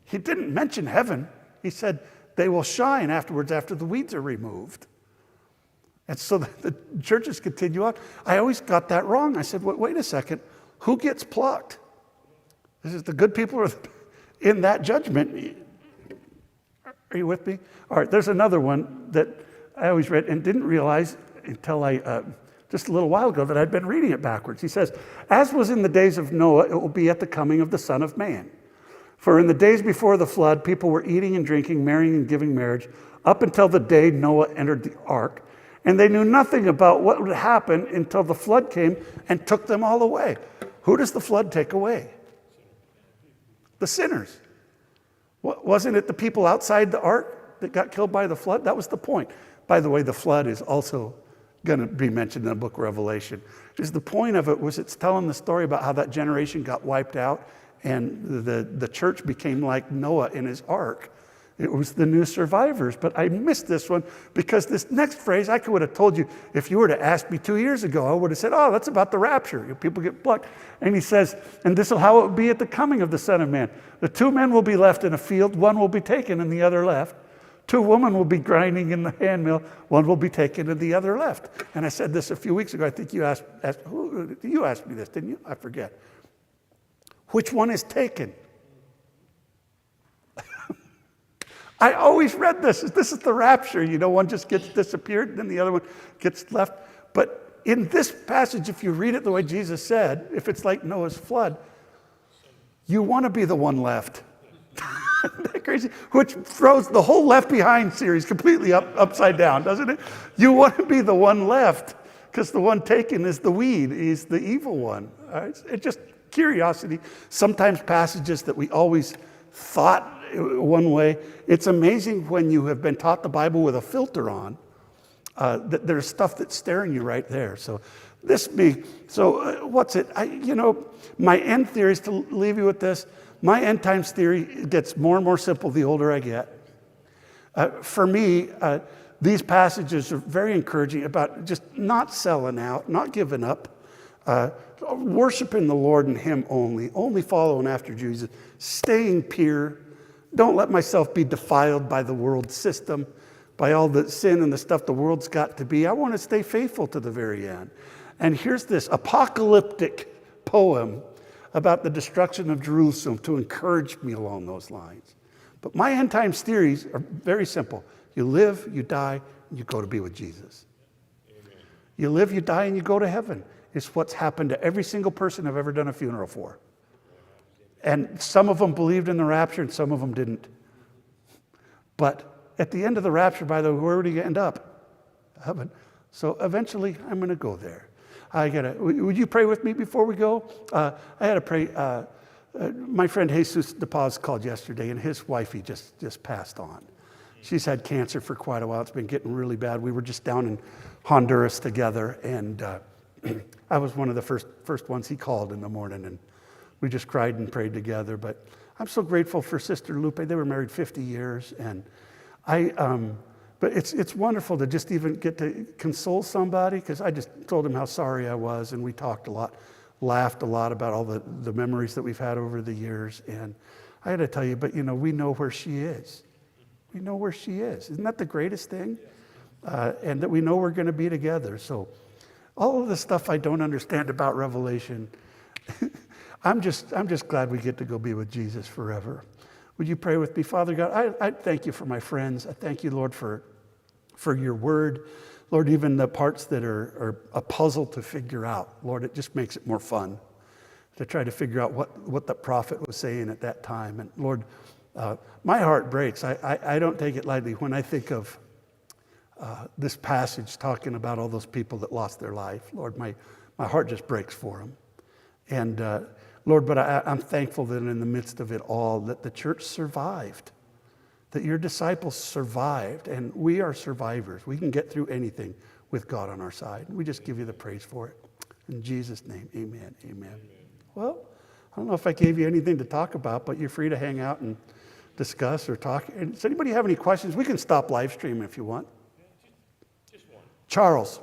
he didn't mention heaven. He said they will shine afterwards after the weeds are removed. And so the churches continue on. I always got that wrong. I said, wait a second. Who gets plucked? This is the good people or in that judgment. Are you with me? All right, there's another one that I always read and didn't realize until I, just a little while ago, that I'd been reading it backwards. He says, "As was in the days of Noah, it will be at the coming of the Son of Man. For in the days before the flood, people were eating and drinking, marrying and giving marriage, up until the day Noah entered the ark. And they knew nothing about what would happen until the flood came and took them all away." Who does the flood take away? The sinners. Wasn't it the people outside the ark that got killed by the flood? That was the point. By the way, the flood is also going to be mentioned in the book of Revelation. Because the point of it was it's telling the story about how that generation got wiped out and the church became like Noah in his ark. It was the new survivors. But I missed this one because this next phrase, I would have told you, if you were to ask me 2 years ago, I would have said, that's about the rapture. People get plucked. And he says, "And this will how it will be at the coming of the Son of Man. The 2 men will be left in a field, one will be taken and the other left. 2 women will be grinding in the handmill, one will be taken and the other left." And I said this a few weeks ago. I think you asked you asked me this, didn't you? I forget. Which one is taken? I always read this. This is the rapture. One just gets disappeared, and then the other one gets left. But in this passage, if you read it the way Jesus said, if it's like Noah's flood, you want to be the one left. Isn't that crazy? Which throws the whole Left Behind series completely upside down, doesn't it? You want to be the one left, because the one taken is the weed. He's the evil one. It's just curiosity. Sometimes passages that we always thought one way. It's amazing when you have been taught the Bible with a filter on, that there's stuff that's staring you right there. So what's it? My end theory is to leave you with this. My end times theory gets more and more simple the older I get. For me, these passages are very encouraging about just not selling out, not giving up, worshiping the Lord and Him only following after Jesus, staying pure. Don't let myself be defiled by the world system, by all the sin and the stuff the world's got to be. I want to stay faithful to the very end. And here's this apocalyptic poem about the destruction of Jerusalem to encourage me along those lines. But my end times theories are very simple. You live, you die, and you go to be with Jesus. Amen. You live, you die, and you go to heaven. It's what's happened to every single person I've ever done a funeral for. And some of them believed in the rapture and some of them didn't. But at the end of the rapture, by the way, where would he end up? Heaven. So eventually I'm going to go there. Would you pray with me before we go? I had to pray. My friend Jesus De Paz called yesterday, and his wife, he just passed on. She's had cancer for quite a while. It's been getting really bad. We were just down in Honduras together, and I was one of the first ones he called in the morning, and we just cried and prayed together. But I'm so grateful for Sister Lupe. They were married 50 years, and but it's wonderful to just even get to console somebody, because I just told him how sorry I was, and we talked a lot, laughed a lot about all the memories that we've had over the years. And I had to tell you, but we know where she is. We know where she is. Isn't that the greatest thing? And that we know we're going to be together. So all of the stuff I don't understand about Revelation, I'm just glad we get to go be with Jesus forever. Would you pray with me? Father God, I thank you for my friends. I thank you, Lord, for your word. Lord, even the parts that are a puzzle to figure out, Lord, it just makes it more fun to try to figure out what the prophet was saying at that time. And Lord, my heart breaks. I don't take it lightly when I think of this passage talking about all those people that lost their life. Lord, my heart just breaks for them. And Lord, but I'm thankful that in the midst of it all, that the church survived, that your disciples survived, and we are survivors. We can get through anything with God on our side. We just give you the praise for it. In Jesus' name, amen, amen. Well, I don't know if I gave you anything to talk about, but you're free to hang out and discuss or talk. And does anybody have any questions? We can stop live streaming if you want. Just one. Charles.